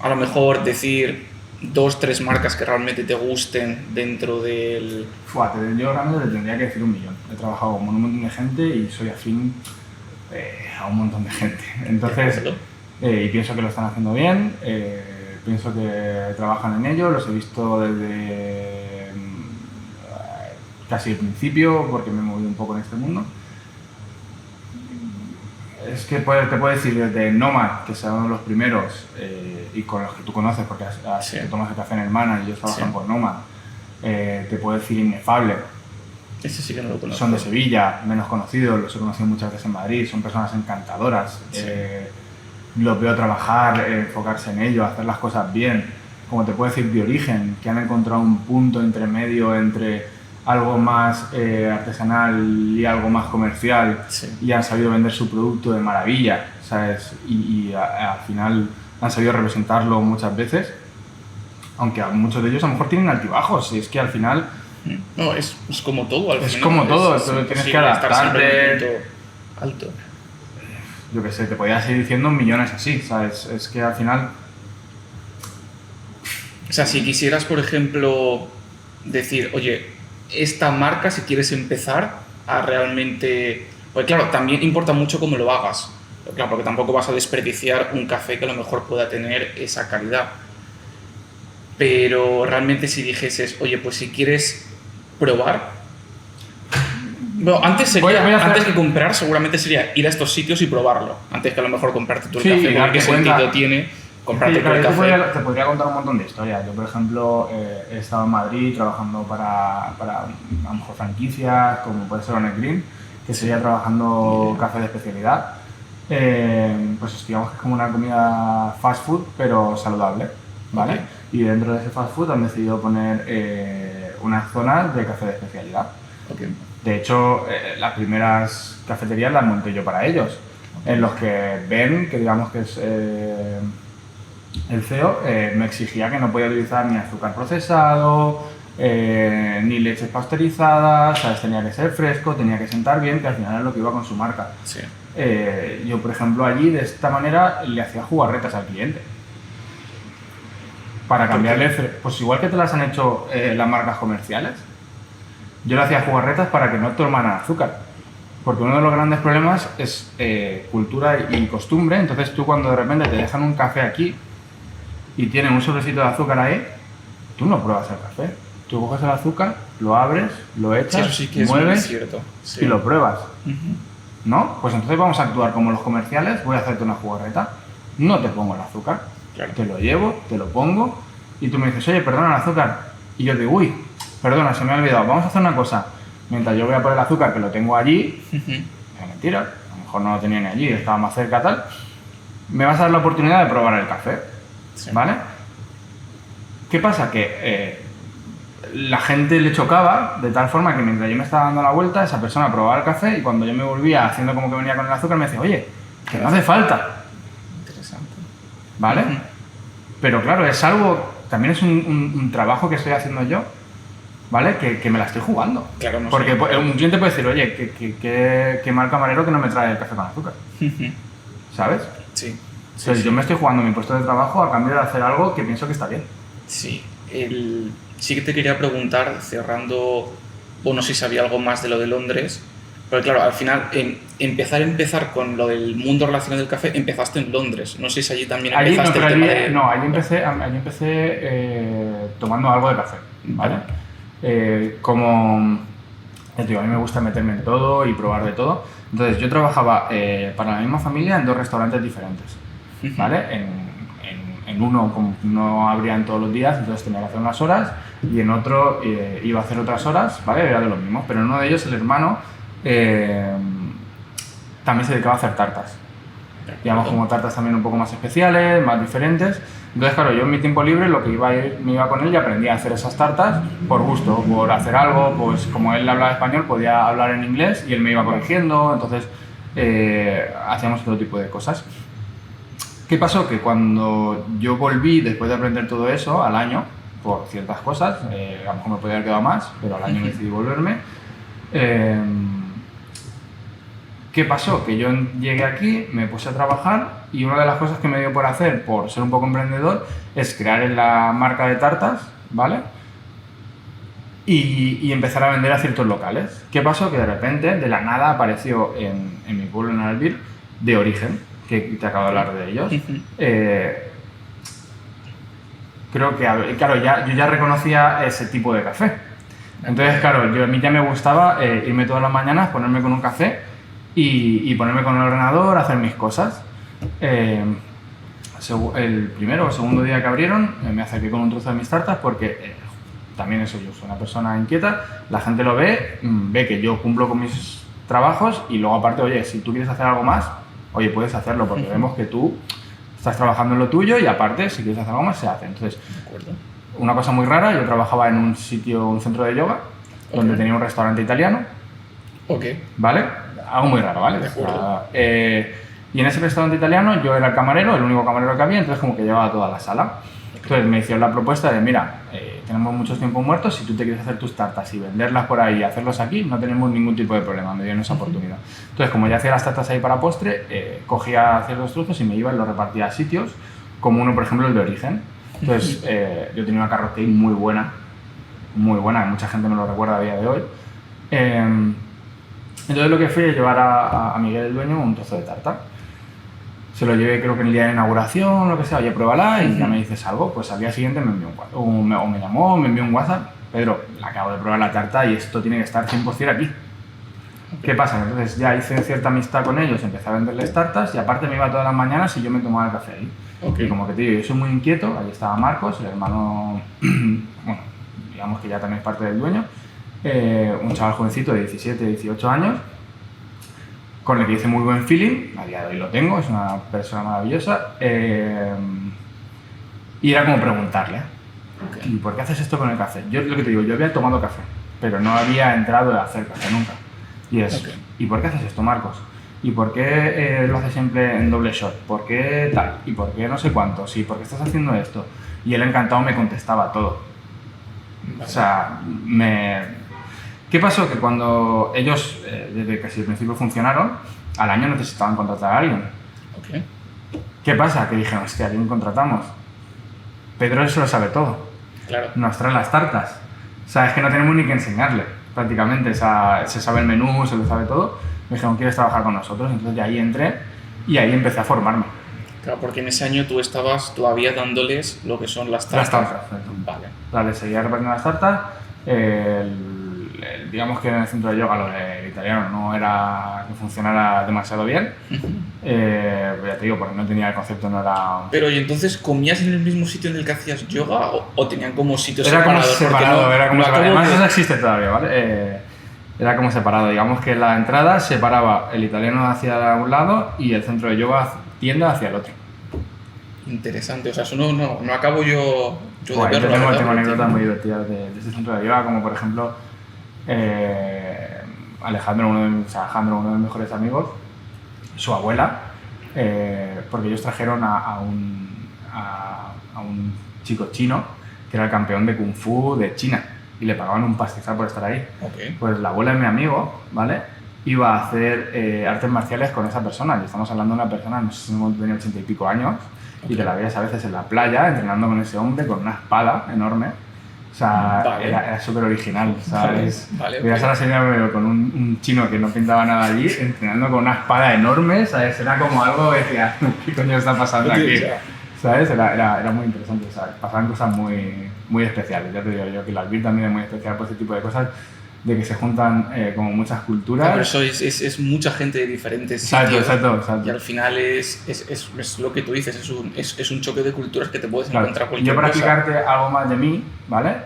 a lo mejor decir 2-3 marcas que realmente te gusten dentro del... Yo realmente te tendría que decir 1 millón. He trabajado con un montón de gente y soy afín a un montón de gente. Entonces, y pienso que lo están haciendo bien, pienso que trabajan en ello, los he visto desde casi el principio porque me he movido un poco en este mundo. Es que te puedo decir desde Nomad, que es uno de los primeros y con los que tú conoces porque te tomas el café en Hermana y ellos trabajan por Nomad. Te puedo decir Inefable. Ese sí que no lo conozco. Son de Sevilla, menos conocidos, los he conocido muchas veces en Madrid, son personas encantadoras. Los veo trabajar, enfocarse en ello, hacer las cosas bien. Como te puedo decir Biorigen, que han encontrado un punto entre medio entre algo más artesanal y algo más comercial y han sabido vender su producto de maravilla, ¿sabes? Y al final han sabido representarlo muchas veces, aunque muchos de ellos a lo mejor tienen altibajos, y es que al final... No, es como todo al final. Es como todo, tienes que adaptarte... Alto. yo qué sé, te podía seguir diciendo millones así, ¿sabes? Es que al final... O sea, si quisieras, por ejemplo, decir, oye, esta marca, si quieres empezar a realmente... Pues claro, también importa mucho cómo lo hagas. Pero claro, porque tampoco vas a desperdiciar un café que a lo mejor pueda tener esa calidad. Pero realmente si dijeses, oye, pues si quieres probar... Bueno, antes antes que comprar, seguramente sería ir a estos sitios y probarlo. Antes que a lo mejor comprarte tú el café. Porque qué sentido tiene comprarte tú el café. Te podría contar un montón de historias. Yo, por ejemplo, he estado en Madrid trabajando para a lo mejor franquicias, como puede ser Honest Green, que sería trabajando café de especialidad. Pues digamos que es como una comida fast food, pero saludable, ¿vale? Okay. Y dentro de ese fast food han decidido poner unas zonas de café de especialidad. Okay. De hecho, las primeras cafeterías las monté yo para ellos, en los que Ben, que digamos que es el CEO, me exigía que no podía utilizar ni azúcar procesado, ni leches pasteurizadas, ¿sabes? Tenía que ser fresco, tenía que sentar bien, que al final es lo que iba con su marca. Sí. Yo, por ejemplo, allí de esta manera le hacía jugarretas al cliente. Para cambiarle, pues igual que te las han hecho las marcas comerciales, yo le hacía jugarretas para que no tomaran azúcar. Porque uno de los grandes problemas es cultura y costumbre. Entonces tú cuando de repente te dejan un café aquí y tienen un sobrecito de azúcar ahí, tú no pruebas el café. Tú coges el azúcar, lo abres, lo echas, sí, eso sí que mueves es muy cierto. Sí. Y lo pruebas. ¿No? Pues entonces vamos a actuar como los comerciales, voy a hacerte una jugarreta, no te pongo el azúcar, Claro. te lo llevo, te lo pongo y tú me dices, oye, perdona el azúcar. Y yo digo, uy, perdona, se me ha olvidado, vamos a hacer una cosa. Mientras yo voy a por el azúcar que lo tengo allí, es mentira, a lo mejor no lo tenía ni allí, estaba más cerca tal, me vas a dar la oportunidad de probar el café, Sí. ¿vale? ¿Qué pasa? Que la gente le chocaba de tal forma que mientras yo me estaba dando la vuelta, esa persona probaba el café y cuando yo me volvía haciendo como que venía con el azúcar me decía, oye, que no hace falta, Interesante. ¿vale? Pero claro, es algo, también es un trabajo que estoy haciendo yo, ¿vale? Que me la estoy jugando. Claro, no Porque sé. un cliente puede decir, oye, que mal camarero que no me trae el café con azúcar, ¿sabes? Sí. Entonces yo me estoy jugando mi puesto de trabajo a cambio de hacer algo que pienso que está bien. Sí. Sí que te quería preguntar, cerrando, o no sé si sabía algo más de lo de Londres, pero claro, al final, empezar con lo del mundo relacionado del café, empezaste en Londres. No sé si allí también Allí, empezaste el tema de... allí empecé tomando algo de café, ¿vale? Como ya te digo, a mí me gusta meterme en todo y probar de todo. Entonces yo trabajaba para la misma familia en dos restaurantes diferentes, ¿vale? En uno como no abrían todos los días, entonces tenía que hacer unas horas, y en otro iba a hacer otras horas, ¿vale? Era de lo mismo, pero en uno de ellos el hermano también se dedicaba a hacer tartas. Digamos como tartas también un poco más especiales, más diferentes. Entonces, claro, yo en mi tiempo libre lo que me iba con él y aprendía a hacer esas tartas por gusto, por hacer algo, pues como él hablaba español podía hablar en inglés y él me iba corrigiendo, entonces hacíamos todo tipo de cosas. ¿Qué pasó? Que cuando yo volví, después de aprender todo eso, al año, por ciertas cosas, a lo mejor me podía haber quedado más, pero al año decidí volverme. ¿Qué pasó? Que yo llegué aquí, me puse a trabajar y una de las cosas que me dio por hacer, por ser un poco emprendedor, es crear la marca de tartas, ¿vale? Y empezar a vender a ciertos locales. ¿Qué pasó? Que de repente, de la nada, apareció en mi pueblo, en Alvir, De Origen, que te acabo de hablar de ellos. Creo que, claro, yo ya reconocía ese tipo de café. Entonces, claro, a mí ya me gustaba irme todas las mañanas, ponerme con un café y ponerme con el ordenador, hacer mis cosas. El primero o segundo día que abrieron, me acerqué con un trozo de mis tartas porque también eso, yo soy una persona inquieta, la gente lo ve, ve que yo cumplo con mis trabajos y luego aparte, oye, si tú quieres hacer algo más, oye, puedes hacerlo porque vemos que tú estás trabajando en lo tuyo y aparte, si quieres hacer algo más, se hace. Entonces, una cosa muy rara, yo trabajaba en un centro de yoga, donde tenía un restaurante italiano, ¿vale? Algo muy raro, ¿vale? De acuerdo. Y en ese restaurante italiano yo era el camarero, el único camarero que había, entonces como que llevaba toda la sala. Entonces me hicieron la propuesta de, mira, tenemos muchos tiempos muertos, si tú te quieres hacer tus tartas y venderlas por ahí y hacerlos aquí, no tenemos ningún tipo de problema, me dieron esa oportunidad. Entonces, como ya hacía las tartas ahí para postre, cogía ciertos trozos y me iba y los repartía a sitios, como uno, por ejemplo, el de Origen. Entonces, yo tenía una carrot cake muy buena, mucha gente me lo recuerda a día de hoy. Entonces lo que fui es llevar a Miguel, el dueño, un trozo de tarta. Se lo llevé, creo que en el día de inauguración, lo que sea, oye, pruébala y ya me dices algo. Pues al día siguiente me envió un WhatsApp, o me llamó, me envió un WhatsApp. Pedro, acabo de probar la tarta y esto tiene que estar 100% aquí. ¿Qué pasa? Entonces ya hice cierta amistad con ellos, empecé a venderles tartas y aparte me iba todas las mañanas y yo me tomaba el café ahí. Y como que te digo, yo soy muy inquieto, ahí estaba Marcos, el hermano, bueno, digamos que ya también es parte del dueño, un chaval jovencito de 17, 18 años, con el que hice muy buen feeling, a día de hoy lo tengo, es una persona maravillosa, y era como preguntarle, ¿y por qué haces esto con el café? Yo lo que te digo, yo había tomado café, pero no había entrado a hacer café nunca. Y es, ¿y por qué haces esto, Marcos? ¿Y por qué lo haces siempre en doble shot? ¿Por qué tal? ¿Y por qué no sé cuánto? ¿Sí? ¿Por qué estás haciendo esto? Y él encantado me contestaba todo. Vale. O sea, ¿Qué pasó? Que cuando ellos, desde casi el principio funcionaron, al año necesitaban contratar a alguien. ¿Qué pasa? Que dijeron, hostia, ¿a quién contratamos? Pedro eso lo sabe todo. Claro. Nos trae las tartas. O sea, es que no tenemos ni que enseñarle, prácticamente. O sea, se sabe el menú, se lo sabe todo. Me dijeron, ¿quieres trabajar con nosotros? Entonces ya ahí entré y ahí empecé a formarme. Claro, porque en ese año tú estabas todavía dándoles lo que son las tartas. Las tartas, vale. Vale, seguía repartiendo las tartas. Digamos que en el centro de yoga lo del italiano no era que funcionara demasiado bien. Ya te digo, porque no tenía el concepto, no era... Pero, ¿y entonces comías en el mismo sitio en el que hacías yoga o tenían como sitios separados? Era como separado. Además, eso existe todavía, ¿vale? Era como separado. Digamos que la entrada separaba el italiano hacia un lado y el centro de yoga tienda hacia el otro. Interesante, o sea, eso no acabo yo de verlo. Yo tengo anécdotas muy divertidas de ese centro de yoga, como por ejemplo Alejandro, uno de mis mejores amigos, su abuela, porque ellos trajeron a un chico chino que era el campeón de Kung Fu de China y le pagaban un pastizal por estar ahí. Pues la abuela de mi amigo, ¿vale?, iba a hacer artes marciales con esa persona, y estamos hablando de una persona, no sé si tenía 80 y pico años, y te la veías a veces en la playa entrenando con ese hombre con una espada enorme. O sea, era súper original, ¿sabes? Veías a la señora con un chino que no pintaba nada allí, entrenando con una espada enorme, ¿sabes? Era como algo que decía, ¿qué coño está pasando aquí? ¿Sabes? Era muy interesante, ¿sabes? Pasaban cosas muy especiales. Ya te digo yo que la Albir también es muy especial por ese tipo de cosas, de que se juntan como muchas culturas. Pero eso es mucha gente de diferentes sitios. Exacto. Y al final es lo que tú dices, es un choque de culturas que te puedes encontrar cualquier Yo para cosa. explicarte algo más de mí, ¿vale?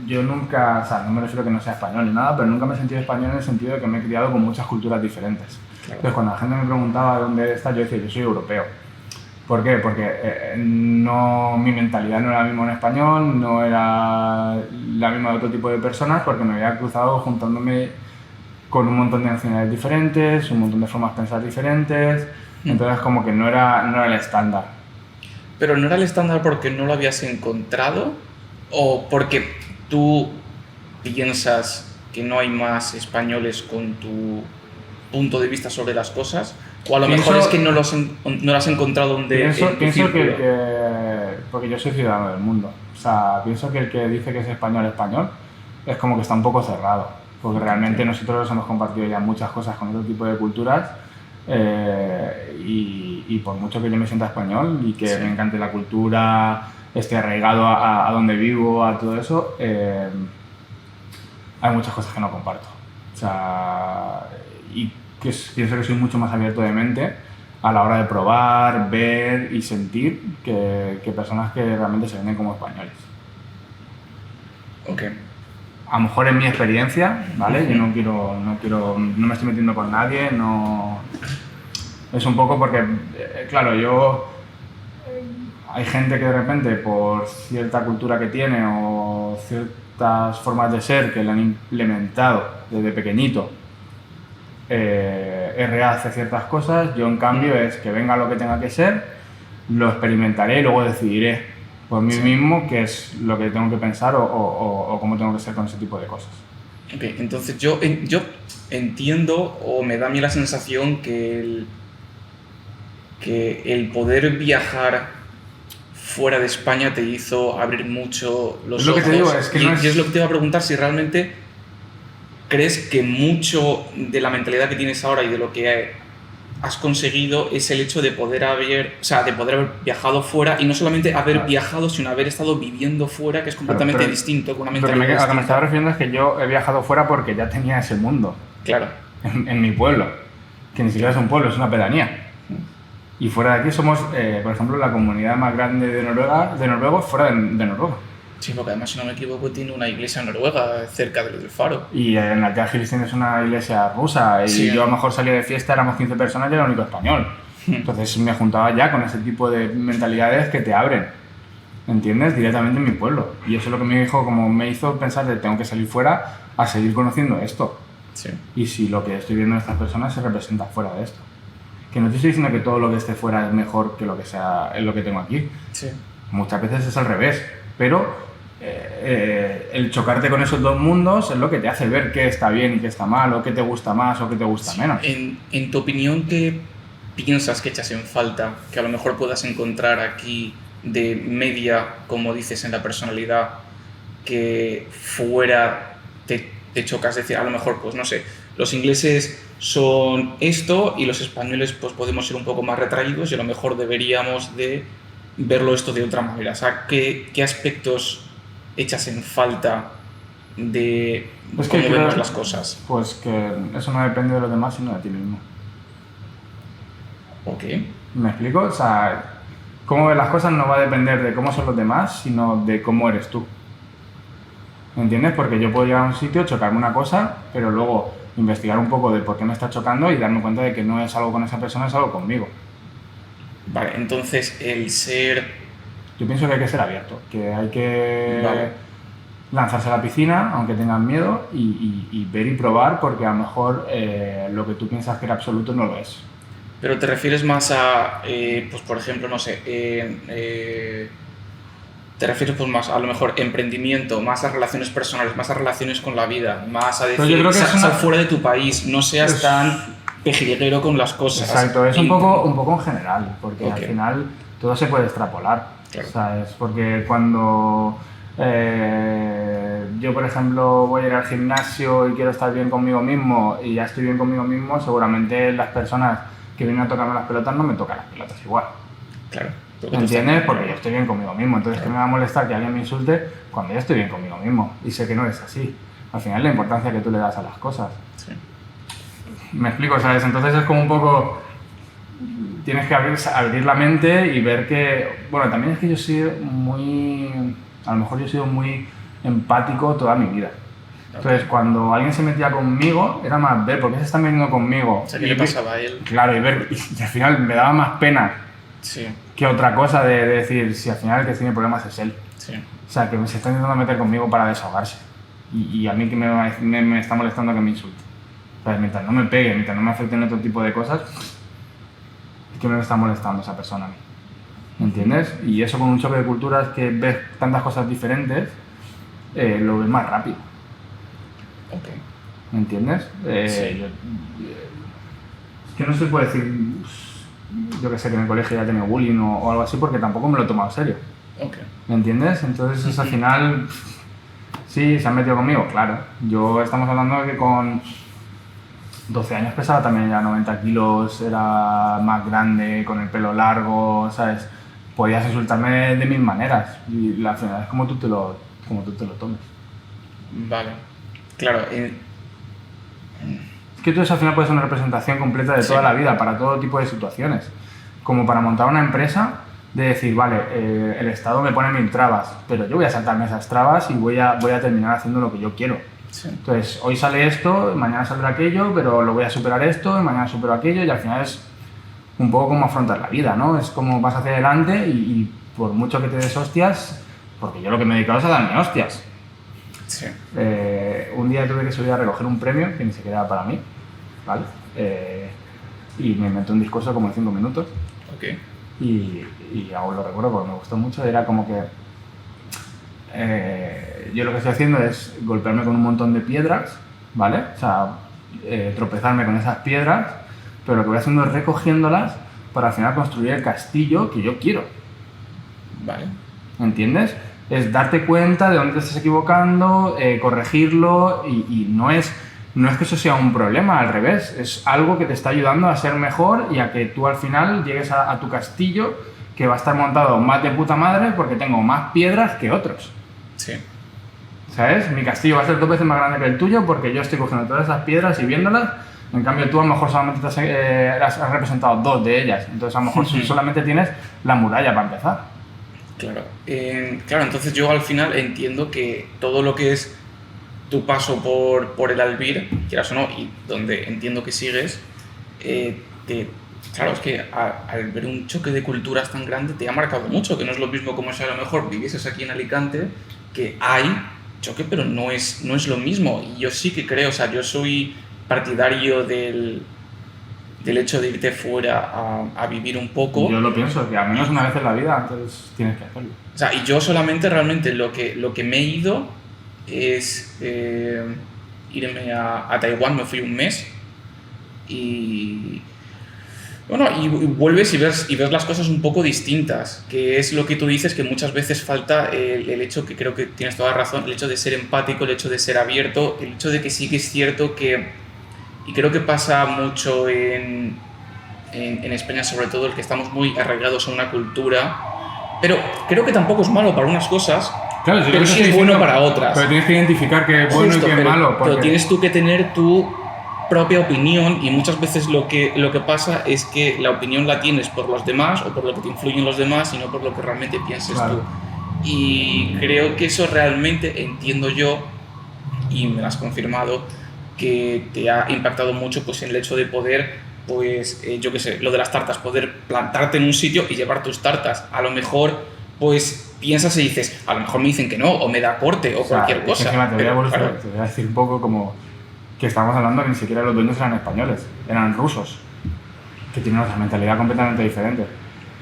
Yo nunca, o sea, no me refiero a que no sea español ni nada, pero nunca me he sentido español en el sentido de que me he criado con muchas culturas diferentes. Claro. Entonces cuando la gente me preguntaba dónde está, yo decía, yo soy europeo. ¿Por qué? Porque mi mentalidad no era la misma en español, no era la misma de otro tipo de personas, porque me había cruzado juntándome con un montón de nacionalidades diferentes, un montón de formas de pensar diferentes, entonces como que no era el estándar. ¿Pero no era el estándar porque no lo habías encontrado o porque tú piensas que no hay más españoles con tu punto de vista sobre las cosas? O a lo mejor es que no lo has encontrado donde... Pienso que porque yo soy ciudadano del mundo. O sea, pienso que el que dice que es español es como que está un poco cerrado. Porque realmente nosotros hemos compartido ya muchas cosas con otro tipo de culturas y por mucho que yo me sienta español y que me encante la cultura, esté arraigado a donde vivo, a todo eso, hay muchas cosas que no comparto. O sea, pienso que soy mucho más abierto de mente a la hora de probar, ver y sentir que personas que realmente se venden como españoles. A lo mejor en mi experiencia, ¿vale? Yo no me estoy metiendo con nadie, no... Es un poco porque, claro, hay gente que de repente por cierta cultura que tiene o ciertas formas de ser que le han implementado desde pequeñito, RA hace ciertas cosas, yo en cambio es que venga lo que tenga que ser, lo experimentaré y luego decidiré por mí mismo qué es lo que tengo que pensar o cómo tengo que ser con ese tipo de cosas. Ok, entonces yo entiendo o me da a mí la sensación que el poder viajar fuera de España te hizo abrir mucho los ojos. Es lo que te digo, es que y es lo que te iba a preguntar, si realmente crees que mucho de la mentalidad que tienes ahora y de lo que has conseguido es el hecho de poder haber viajado fuera, y no solamente haber viajado, sino haber estado viviendo fuera, que es completamente distinto, con una mentalidad pero a lo que me distinta. estaba refiriendo es que yo he viajado fuera porque ya tenía ese mundo. Claro. En mi pueblo, que ni siquiera es un pueblo, es una pedanía. Y fuera de aquí somos, por ejemplo, la comunidad más grande de noruegos fuera de Noruega. Sí, porque además, si no me equivoco, tiene una iglesia noruega cerca del faro. Y en la Hills tienes una iglesia rusa. Y sí, yo a lo mejor salí de fiesta, éramos 15 personas y era el único español. Entonces me juntaba ya con ese tipo de mentalidades que te abren, ¿entiendes? Directamente en mi pueblo. Y eso es lo que me hizo pensar de tengo que salir fuera a seguir conociendo esto. Sí. Y si lo que estoy viendo en estas personas se representa fuera de esto. Que no te estoy diciendo que todo lo que esté fuera es mejor que lo que sea lo que tengo aquí. Sí. Muchas veces es al revés, pero el chocarte con esos dos mundos es lo que te hace ver qué está bien y qué está mal, o qué te gusta más o qué te gusta menos. En tu opinión, ¿qué piensas que echas en falta, que a lo mejor puedas encontrar aquí de media, como dices, en la personalidad, que fuera te chocas? Es decir, a lo mejor, pues no sé, los ingleses son esto y los españoles pues podemos ser un poco más retraídos y a lo mejor deberíamos de verlo esto de otra manera. O sea, ¿qué aspectos echas en falta de cómo vemos las cosas? Pues que eso no depende de los demás, sino de ti mismo. Ok. ¿Me explico? O sea, cómo ves las cosas no va a depender de cómo son los demás, sino de cómo eres tú. ¿Me entiendes? Porque yo puedo llegar a un sitio, chocarme una cosa, pero luego investigar un poco de por qué me está chocando y darme cuenta de que no es algo con esa persona, es algo conmigo. Vale, entonces el ser... Yo pienso que hay que ser abierto, que hay que lanzarse a la piscina, aunque tengan miedo, y ver y probar, porque a lo mejor lo que tú piensas que era absoluto no lo es. Pero te refieres más a, pues por ejemplo, no sé, te refieres pues más a lo mejor emprendimiento, más a relaciones personales, más a relaciones con la vida, más a decir, sal fuera de tu país, no seas tan pejiguero con las cosas. Exacto, es un poco en general, porque al final todo se puede extrapolar. Claro. ¿Sabes? Porque cuando yo, por ejemplo, voy a ir al gimnasio y quiero estar bien conmigo mismo y ya estoy bien conmigo mismo, seguramente las personas que vienen a tocarme las pelotas no me tocan las pelotas igual. Claro. ¿Entiendes? Porque yo estoy bien conmigo mismo. Entonces, ¿qué me va a molestar que alguien me insulte cuando yo estoy bien conmigo mismo? Y sé que no es así. Al final, la importancia que tú le das a las cosas. Sí. ¿Me explico? ¿Sabes? Entonces es como un poco... Tienes que abrir la mente y ver que... Bueno, también es que yo soy muy... A lo mejor yo he sido muy empático toda mi vida. Entonces, cuando alguien se metía conmigo, era más ver por qué se están metiendo conmigo. O sea, ¿qué le pasaba a él? Claro, y ver... Y al final me daba más pena que otra cosa de decir si al final el que tiene problemas es él. Sí. O sea, que se está intentando meter conmigo para desahogarse. Y a mí que me está molestando que me insulte. O sea, mientras no me pegue, mientras no me afecten otro tipo de cosas, es que me está molestando esa persona a mí. ¿Me entiendes? Y eso con un choque de culturas que ves tantas cosas diferentes, lo ves más rápido. Okay. ¿Me entiendes? Sí. Que no se puede decir, yo que sé, que en el colegio ya tenía bullying o algo así, porque tampoco me lo he tomado en serio. Okay. ¿Me entiendes? Entonces, al final, sí, se han metido conmigo, claro. Estamos hablando de que con 12 años pesaba también ya 90 kilos, era más grande, con el pelo largo, ¿sabes? Podías insultarme de mil maneras y la final es como tú te lo tomes. Vale, claro. Es que tú eso al final puede ser una representación completa de toda la vida, para todo tipo de situaciones. Como para montar una empresa, de decir, vale, el Estado me pone 1000 trabas, pero yo voy a saltarme esas trabas y voy a terminar haciendo lo que yo quiero. Sí. Entonces, hoy sale esto, mañana saldrá aquello, pero lo voy a superar esto, y mañana supero aquello, y al final es un poco como afrontar la vida, ¿no? Es como vas hacia adelante y por mucho que te des hostias, porque yo lo que me he dedicado es a darme hostias. Sí. Un día tuve que subir a recoger un premio que ni siquiera era para mí, ¿vale? y me inventé un discurso como de 5 minutos. Ok. Y aún lo recuerdo porque me gustó mucho. Era como que yo lo que estoy haciendo es golpearme con un montón de piedras, ¿vale? O sea, tropezarme con esas piedras, pero lo que voy haciendo es recogiéndolas para al final construir el castillo que yo quiero. Vale. ¿Entiendes? Es darte cuenta de dónde te estás equivocando, corregirlo y no es que eso sea un problema, al revés, es algo que te está ayudando a ser mejor y a que tú al final llegues a tu castillo que va a estar montado más de puta madre porque tengo más piedras que otros. Sí. ¿Sabes? Mi castillo va a ser 2 veces más grande que el tuyo porque yo estoy cogiendo todas esas piedras y viéndolas. En cambio, tú a lo mejor solamente has representado 2 de ellas. Entonces, a lo mejor solamente tienes la muralla para empezar. Claro. Claro, entonces yo al final entiendo que todo lo que es tu paso por el Albir, quieras o no, y donde entiendo que sigues, claro, es que al ver un choque de culturas tan grande te ha marcado mucho, que no es lo mismo como si a lo mejor vivieses aquí en Alicante, que hay choque, pero no es lo mismo. Y yo sí que creo, o sea, yo soy partidario del hecho de irte fuera a vivir un poco. Yo lo pienso, que al menos una vez en la vida antes tienes que hacerlo. O sea, y yo solamente realmente lo que me he ido es irme a Taiwán, me fui un mes y bueno, y vuelves y ves las cosas un poco distintas, que es lo que tú dices, que muchas veces falta el hecho, que creo que tienes toda razón, el hecho de ser empático, el hecho de ser abierto, el hecho de que sí que es cierto que, y creo que pasa mucho en España sobre todo, el que estamos muy arraigados a una cultura, pero creo que tampoco es malo para unas cosas, claro, pero sí es bueno para otras. Pero tienes que identificar qué es bueno y qué es malo. Pero tienes tú que tener tu propia opinión y muchas veces lo que pasa es que la opinión la tienes por los demás o por lo que te influyen los demás y no por lo que realmente pienses tú. Y creo que eso realmente entiendo yo, y me lo has confirmado, que te ha impactado mucho pues, en el hecho de poder, pues yo qué sé, lo de las tartas, poder plantarte en un sitio y llevar tus tartas. A lo mejor pues piensas y dices, a lo mejor me dicen que no, o me da corte, o cualquier cosa. Encima te voy a decir un poco como que estamos hablando que ni siquiera los dueños eran españoles, eran rusos, que tienen otra mentalidad completamente diferente.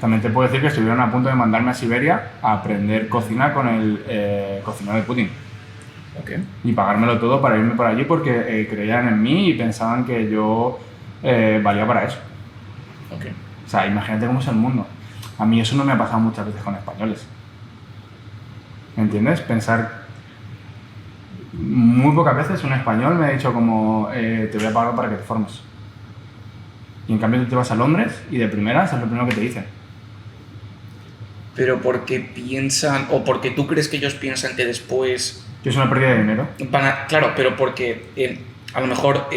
También te puedo decir que estuvieron a punto de mandarme a Siberia a aprender cocina con el cocinero de Putin. Okay. Y pagármelo todo para irme por allí porque creían en mí y pensaban que yo valía para eso. Okay. O sea, imagínate cómo es el mundo. A mí eso no me ha pasado muchas veces con españoles. ¿Me entiendes? Pensar... Muy pocas veces un español me ha dicho como te voy a pagar para que te formes. Y en cambio tú te vas a Londres y de primeras es lo primero que te dicen. Pero porque piensan, o porque tú crees que ellos piensan que después... Que es una pérdida de dinero. Claro, pero porque a lo mejor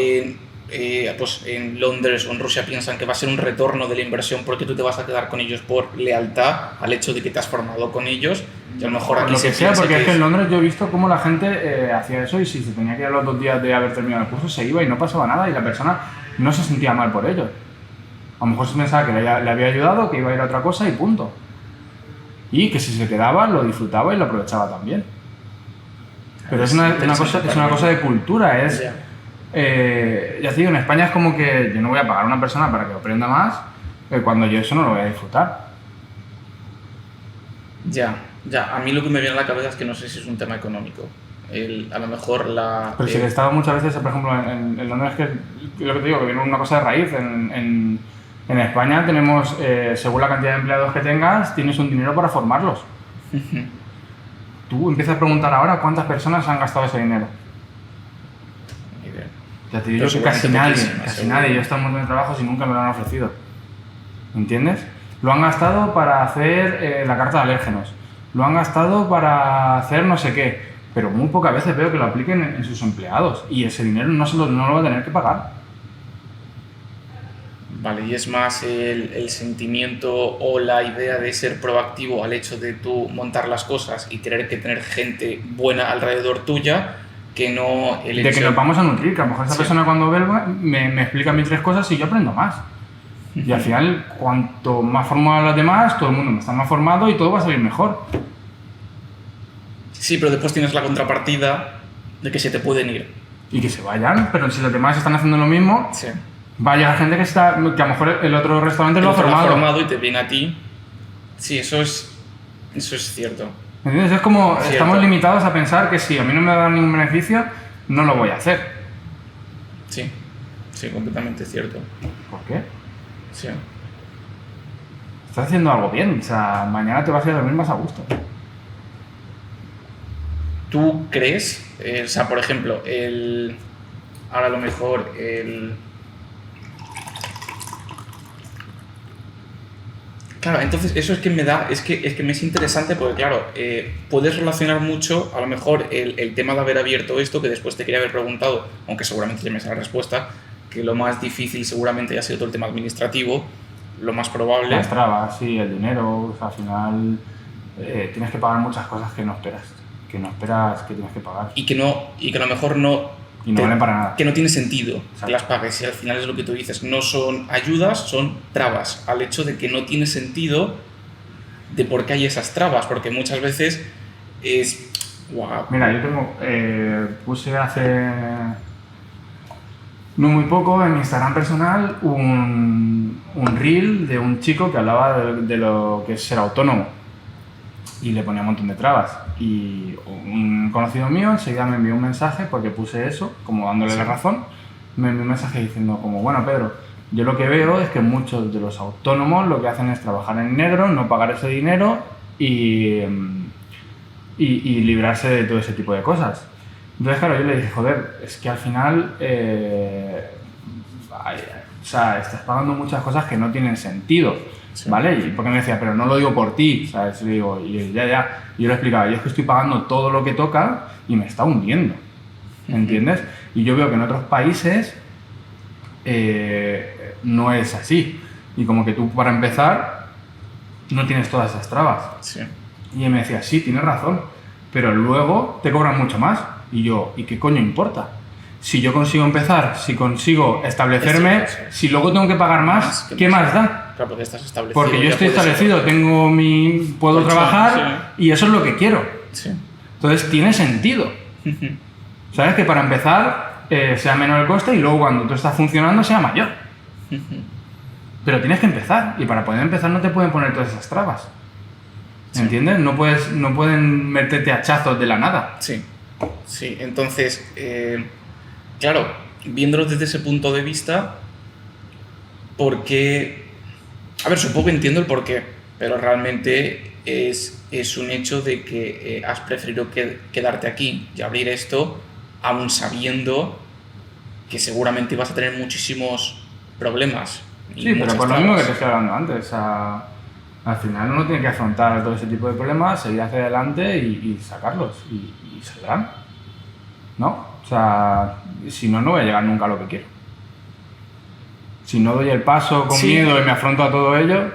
pues en Londres o en Rusia piensan que va a ser un retorno de la inversión porque tú te vas a quedar con ellos por lealtad al hecho de que te has formado con ellos. Y a lo mejor aquí lo que sea, porque es que en Londres yo he visto cómo la gente hacía eso y si se tenía que ir a los 2 días de haber terminado el curso se iba y no pasaba nada y la persona no se sentía mal por ello. A lo mejor se pensaba que le había ayudado, que iba a ir a otra cosa y punto. Y que si se quedaba lo disfrutaba y lo aprovechaba también. Pero es una cosa de cultura, es... ya te digo, en España es como que yo no voy a pagar a una persona para que aprenda más cuando yo eso no lo voy a disfrutar. Ya, a mí lo que me viene a la cabeza es que no sé si es un tema económico. A lo mejor la... Pero si el Estado muchas veces, por ejemplo, en Londres, que lo que te digo, que viene una cosa de raíz. En España tenemos, según la cantidad de empleados que tengas, tienes un dinero para formarlos. Tú empiezas a preguntar ahora cuántas personas han gastado ese dinero. Ya te digo que casi nadie. Yo he estado en muchos trabajos y nunca me lo han ofrecido. ¿Entiendes? Lo han gastado para hacer la carta de alérgenos. Lo han gastado para hacer no sé qué. Pero muy pocas veces veo que lo apliquen en sus empleados. Y ese dinero no lo va a tener que pagar. Vale, y es más el sentimiento o la idea de ser proactivo al hecho de tú montar las cosas y tener que tener gente buena alrededor tuya, que no el hecho... De que nos vamos a nutrir, que a lo mejor esa persona cuando vuelva me explica mis 3 cosas y yo aprendo más. Y al final, cuanto más formados los demás, todo el mundo está más formado y todo va a salir mejor. Sí, pero después tienes la contrapartida de que se te pueden ir. Y que se vayan, pero si los demás están haciendo lo mismo... Sí. Va a llegar gente que a lo mejor el otro restaurante lo ha formado. Y te viene a ti. Sí, eso es cierto. ¿Entiendes? Es como Cierto. estamos limitados a pensar que si a mí no me da ningún beneficio, no lo voy a hacer. Sí, completamente cierto. ¿Por qué? Sí. Estás haciendo algo bien, o sea, mañana te vas a ir a dormir más a gusto. ¿Tú crees, o sea, por ejemplo, ahora a lo mejor Claro, entonces eso es que me es interesante porque, claro, puedes relacionar mucho, a lo mejor, el tema de haber abierto esto, que después te quería haber preguntado, aunque seguramente ya me sé la respuesta, que lo más difícil seguramente ha sido todo el tema administrativo, lo más probable. Las trabas, sí, el dinero, o sea, al final tienes que pagar muchas cosas que no esperas que tienes que pagar. Y que a lo mejor no... Y no valen para nada. Que no tiene sentido Exacto. que las pagues, y al final es lo que tú dices, no son ayudas, son trabas, al hecho de que no tiene sentido de por qué hay esas trabas, porque muchas veces es... Wow. Mira, yo puse hace no muy poco en mi Instagram personal un reel de un chico que hablaba de lo que es ser autónomo y le ponía un montón de trabas, y un conocido mío enseguida me envió un mensaje porque puse eso, como dándole la razón, me envió un mensaje diciendo como, bueno, Pedro, yo lo que veo es que muchos de los autónomos lo que hacen es trabajar en negro, no pagar ese dinero y librarse de todo ese tipo de cosas. Entonces, claro, yo le dije, joder, es que al final o sea, estás pagando muchas cosas que no tienen sentido. Sí. ¿Vale? Y porque me decía, pero no lo digo por ti, ¿sabes? Y digo, ya. Y yo le explicaba, yo es que estoy pagando todo lo que toca y me está hundiendo, ¿entiendes? Y yo veo que en otros países no es así. Y como que tú, para empezar, no tienes todas esas trabas. Sí. Y él me decía, sí, tienes razón, pero luego te cobran mucho más. Y yo, ¿y qué coño importa? Si yo consigo empezar, si consigo establecerme, si luego tengo que pagar más, ¿qué más da? Claro, porque estás establecido. Porque yo estoy establecido, puedo trabajar, sí. Y eso es lo que quiero. Sí. Entonces tiene sentido. ¿Sabes? Que para empezar sea menor el coste y luego cuando tú estás funcionando sea mayor. Pero tienes que empezar, y para poder empezar no te pueden poner todas esas trabas. Sí. ¿Entiendes? No pueden meterte hachazos de la nada. Sí. Sí, entonces, claro, viéndolo desde ese punto de vista, ¿por qué? A ver, supongo que entiendo el porqué, pero realmente es un hecho de que has preferido quedarte aquí y abrir esto, aún sabiendo que seguramente vas a tener muchísimos problemas. Sí, pero por lo mismo que te estoy hablando antes, al final uno tiene que afrontar todo ese tipo de problemas, seguir hacia adelante y sacarlos, y saldrán, ¿no? O sea, si no, no voy a llegar nunca a lo que quiero. Si no doy el paso con miedo y me afronto a todo ello...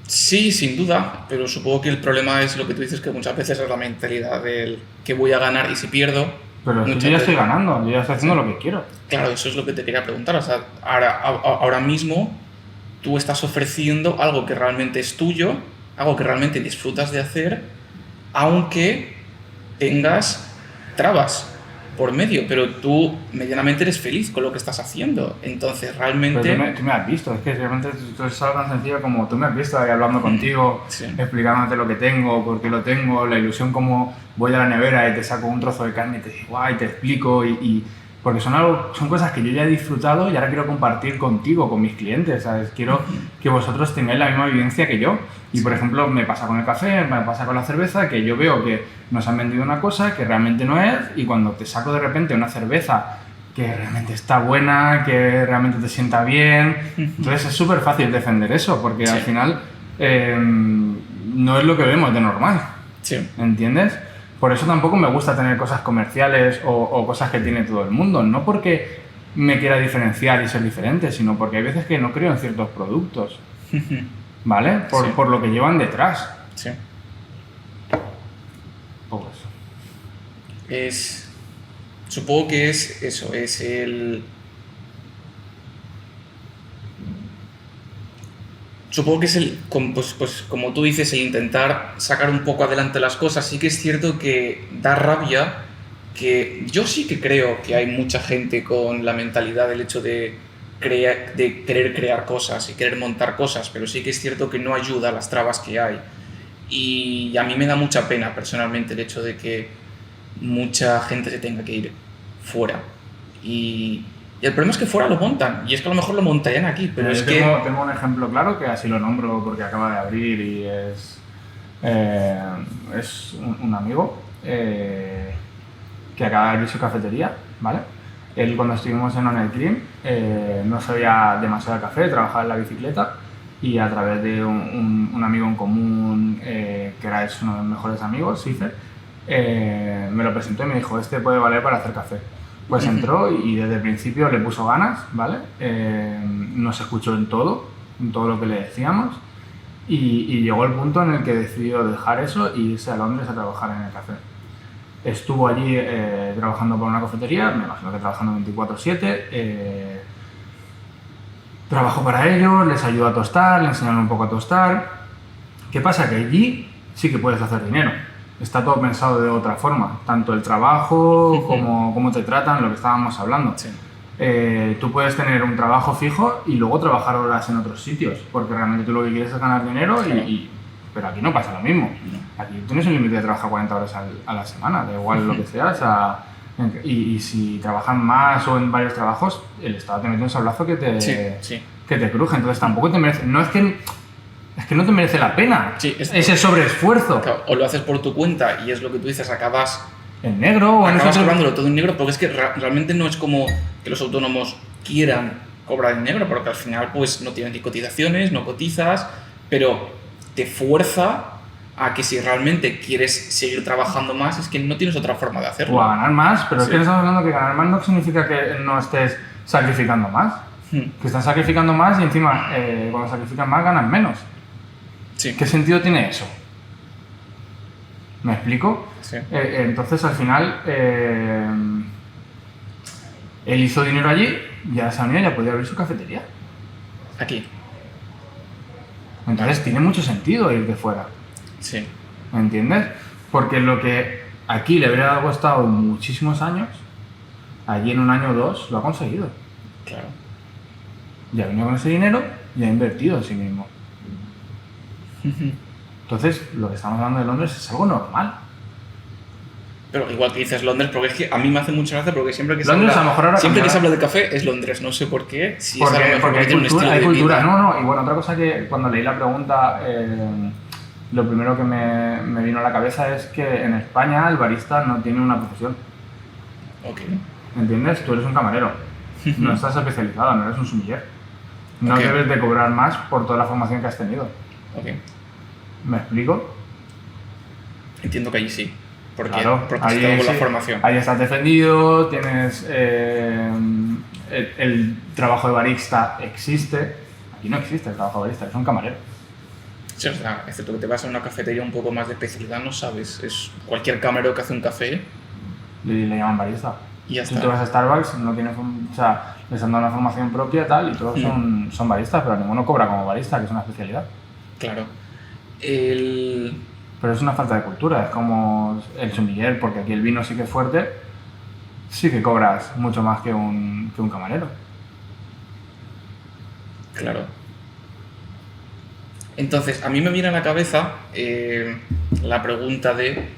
Sí, sin duda, pero supongo que el problema es lo que tú dices, que muchas veces es la mentalidad del que voy a ganar y si pierdo... Pero yo ya estoy ganando, yo ya estoy haciendo lo que quiero. Claro, eso es lo que te quería preguntar. O sea, ahora mismo tú estás ofreciendo algo que realmente es tuyo, algo que realmente disfrutas de hacer, aunque tengas trabas por medio, pero tú medianamente eres feliz con lo que estás haciendo, entonces realmente... Pero tú me has visto, es que realmente esto es algo tan sencillo como tú me has visto ahí hablando contigo, sí. Explicándote lo que tengo, por qué lo tengo, la ilusión como voy a la nevera y te saco un trozo de carne y te digo, guay, te explico porque son cosas que yo ya he disfrutado y ahora quiero compartir contigo, con mis clientes, ¿sabes? Quiero que vosotros tengáis la misma vivencia que yo. Y, por ejemplo, me pasa con el café, me pasa con la cerveza, que yo veo que nos han vendido una cosa que realmente no es, y cuando te saco de repente una cerveza que realmente está buena, que realmente te sienta bien, entonces es súper fácil defender eso, porque al final no es lo que vemos de normal, ¿entiendes? Por eso tampoco me gusta tener cosas comerciales o cosas que tiene todo el mundo, no porque me quiera diferenciar y ser diferente, sino porque hay veces que no creo en ciertos productos, ¿vale? Por lo que llevan detrás. Sí. Poco eso. Supongo que es eso, es el... Supongo que es pues como tú dices, el intentar sacar un poco adelante las cosas. Sí que es cierto que da rabia, que yo sí que creo que hay mucha gente con la mentalidad del hecho de de querer crear cosas y querer montar cosas, pero sí que es cierto que no ayuda a las trabas que hay. Y a mí me da mucha pena personalmente el hecho de que mucha gente se tenga que ir fuera. Y el problema es que fuera lo montan, y es que a lo mejor lo montarían aquí, pero es que... Tengo un ejemplo claro que así lo nombro porque acaba de abrir y es un amigo que acaba de abrir su cafetería, ¿vale? Él, cuando estuvimos en On el Cream, no sabía demasiado de café, trabajaba en la bicicleta, y a través de un amigo en común, que era uno de mis mejores amigos, Cifer, me lo presentó y me dijo: este puede valer para hacer café. Pues entró y desde el principio le puso ganas, ¿vale? Nos escuchó en todo lo que le decíamos, y llegó el punto en el que decidió dejar eso e irse a Londres a trabajar en el café. Estuvo allí trabajando por una cafetería, me imagino que trabajando 24/7, trabajó para ellos, les ayudó a tostar, le enseñaron un poco a tostar. ¿Qué pasa? Que allí sí que puedes hacer dinero. Está todo pensado de otra forma, tanto el trabajo como cómo te tratan, lo que estábamos hablando. Sí. Tú puedes tener un trabajo fijo y luego trabajar horas en otros sitios, porque realmente tú lo que quieres es ganar dinero, pero aquí no pasa lo mismo. Aquí tienes un límite de trabajar 40 horas a la semana, da igual lo que sea. O sea, y si trabajan más o en varios trabajos, el Estado te mete un sablazo que te cruje. Entonces tampoco te merece... Es que no te merece la pena ese sobreesfuerzo. Claro, o lo haces por tu cuenta y es lo que tú dices, acabas en negro o acabas cobrándolo todo en negro, porque es que realmente no es como que los autónomos quieran cobrar en negro, porque al final pues no tienen ni cotizaciones, no cotizas, pero te fuerza a que si realmente quieres seguir trabajando más, es que no tienes otra forma de hacerlo. O a ganar más, pero es que estamos hablando que ganar más no significa que no estés sacrificando más. Que estás sacrificando más y encima cuando sacrificas más ganas menos. Sí. ¿Qué sentido tiene eso? ¿Me explico? Sí. Entonces al final él hizo dinero allí y a esa unidad ya podía abrir su cafetería. Aquí. Entonces tiene mucho sentido ir de fuera. Sí. ¿Me entiendes? Porque lo que aquí le habría costado muchísimos años, allí en un año o dos lo ha conseguido. Claro. Ya ha venido con ese dinero y ha invertido en sí mismo. Entonces, lo que estamos hablando de Londres es algo normal. Pero igual que dices Londres, porque es que a mí me hace mucha gracia, porque siempre que Londres, a lo mejor ahora siempre que se cambiará. habla de café es Londres, no sé por qué. Si porque es algo hay tiene un estilo hay de cultura. vida. No, y bueno, otra cosa que cuando leí la pregunta, lo primero que me vino a la cabeza es que en España el barista no tiene una profesión. Ok. ¿Entiendes? Tú eres un camarero, no estás especializado, no eres un sommelier. No Ok. debes de cobrar más por toda la formación que has tenido. Ok. ¿Me explico? Entiendo que allí sí. Porque Claro, has estado con la formación. ahí estás defendido, tienes el trabajo de barista existe. Aquí no existe el trabajo de barista, eres un camarero. Sí, o sea, excepto que te vas a una cafetería un poco más de especialidad, no sabes. Es cualquier camarero que hace un café Le llaman barista. y ya Si está. tú vas a Starbucks, no tienes o sea, les han dado una formación propia tal, y todos son baristas, pero ninguno cobra como barista, que es una especialidad. Claro. Pero es una falta de cultura, es como el sommelier, porque aquí el vino sí que es fuerte, sí que cobras mucho más que un camarero. Claro. Entonces, a mí me viene a la cabeza la pregunta de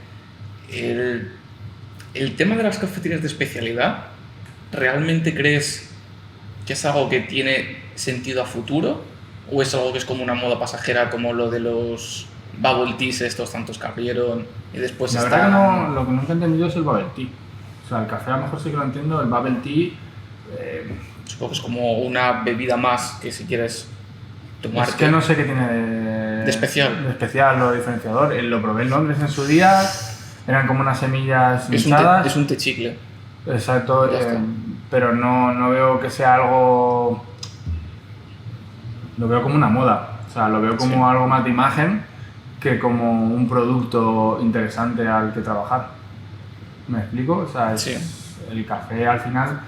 el tema de las cafeterías de especialidad, ¿realmente crees que es algo que tiene sentido a futuro? ¿O es algo que es como una moda pasajera, como lo de los bubble teas estos tantos que abrieron y después La verdad que no, lo que nunca he entendido es el bubble tea. O sea, el café a lo mejor sí que lo entiendo, el bubble tea... Supongo que es como una bebida más que si quieres tomarte. Es que no sé qué tiene de especial. De especial o diferenciador. Lo probé en Londres en su día, eran como unas semillas hinchadas. Es un té chicle. Exacto, Ya está. pero no veo que sea algo... Lo veo como una moda, o sea, lo veo como algo más de imagen que como un producto interesante al que trabajar. ¿Me explico? O sea, el café al final,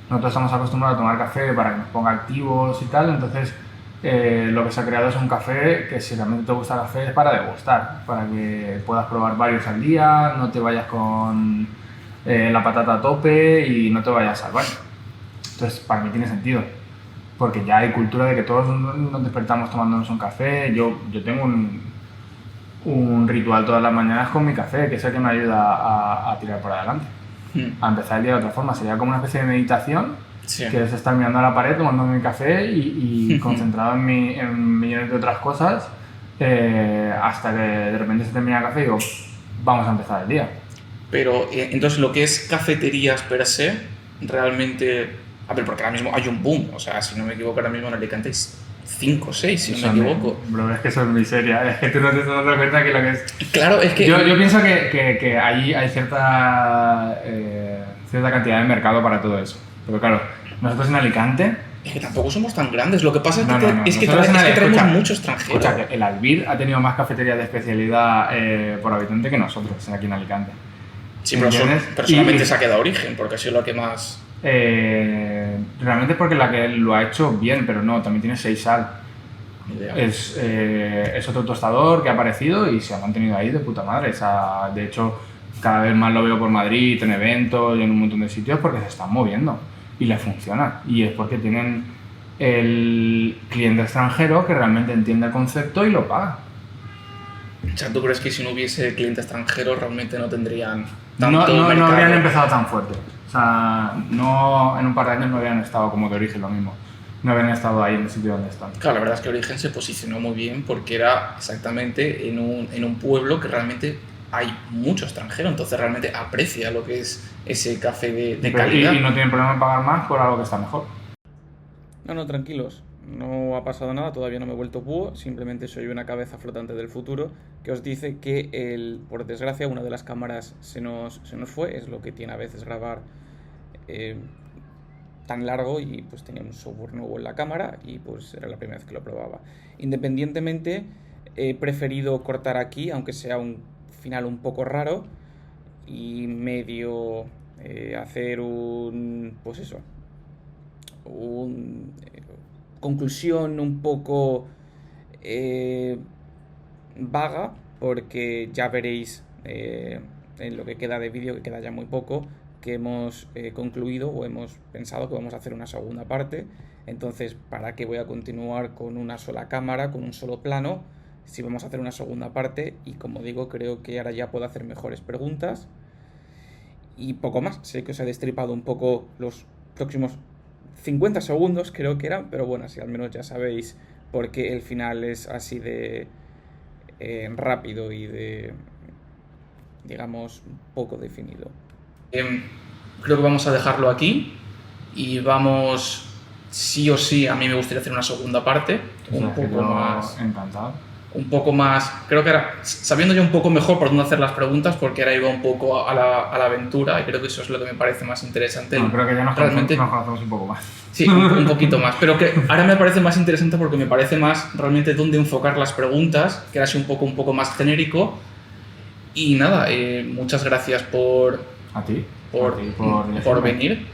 nosotros estamos acostumbrados a tomar café para que nos ponga activos y tal, entonces lo que se ha creado es un café que si realmente te gusta el café es para degustar, para que puedas probar varios al día, no te vayas con la patata a tope y no te vayas al baño. Entonces, para mí tiene sentido. porque ya hay cultura de que todos nos despertamos tomándonos un café. Yo tengo un ritual todas las mañanas con mi café, que es el que me ayuda a tirar por adelante, a empezar el día de otra forma. Sería como una especie de meditación, Sí. que es estar mirando a la pared, tomando mi café y concentrado en millones de otras cosas, hasta que de repente se termina el café y digo, vamos a empezar el día. Pero entonces lo que es cafeterías per se, realmente... A ver, porque ahora mismo hay un boom, o sea, si no me equivoco, ahora mismo en Alicante hay 5 o 6, si no me equivoco. Bro, es que eso es miseria, es que tú no te estás dando cuenta que lo que es... Claro, es que... Yo pienso que ahí hay cierta cantidad de mercado para todo eso. Pero claro, nosotros en Alicante... Es que tampoco somos tan grandes, lo que pasa es que, No. es que Nosotros en Alicante, traemos escucha, mucho extranjero. Escucha, que el Albir ha tenido más cafeterías de especialidad por habitante que nosotros aquí en Alicante. Sí, pero, ¿Entiendes? pero solamente se ha quedado Origen, porque ha sido lo que más... Realmente es porque la que lo ha hecho bien, pero no, también tiene Seisal. Idea. Es otro tostador que ha aparecido y se ha mantenido ahí de puta madre. O sea, de hecho, cada vez más lo veo por Madrid, en eventos y en un montón de sitios porque se están moviendo y les funciona. Y es porque tienen el cliente extranjero que realmente entiende el concepto y lo paga. O sea, ¿tú crees que si no hubiese cliente extranjero realmente no tendrían tanto No mercado? habrían empezado tan fuerte. O sea, no, en un par de años no habrían estado como de Origen lo mismo. No habrían estado ahí en el sitio donde están. Claro, la verdad es que Origen se posicionó muy bien porque era exactamente en un pueblo que realmente hay mucho extranjero, entonces realmente aprecia lo que es ese café de calidad. Y no tienen problema en pagar más por algo que está mejor. No, tranquilos. No ha pasado nada, todavía no me he vuelto búho, simplemente soy una cabeza flotante del futuro que os dice que, por desgracia, una de las cámaras se nos fue, es lo que tiene a veces grabar tan largo y pues tenía un software nuevo en la cámara y pues era la primera vez que lo probaba. Independientemente, he preferido cortar aquí, aunque sea un final un poco raro y medio hacer pues eso, conclusión un poco vaga, porque ya veréis en lo que queda de vídeo, que queda ya muy poco, que hemos concluido o hemos pensado que vamos a hacer una segunda parte. Entonces, ¿para qué voy a continuar con una sola cámara, con un solo plano, si vamos a hacer una segunda parte? Y como digo, creo que ahora ya puedo hacer mejores preguntas y poco más. Sé que os he destripado un poco los próximos 50 segundos, creo que eran, pero bueno, así al menos ya sabéis por qué el final es así de rápido y de, digamos, poco definido. Creo que vamos a dejarlo aquí y vamos, sí o sí, a mí me gustaría hacer una segunda parte, un poco más... Encantado. Un poco más, creo que ahora, sabiendo ya un poco mejor por dónde hacer las preguntas, porque ahora iba un poco a la aventura y creo que eso es lo que me parece más interesante. No, creo que ya nos conocemos un poco más. Sí, un poquito más, pero que ahora me parece más interesante porque me parece más realmente dónde enfocar las preguntas, que era así un poco más genérico. Y nada, muchas gracias por A ti. venir.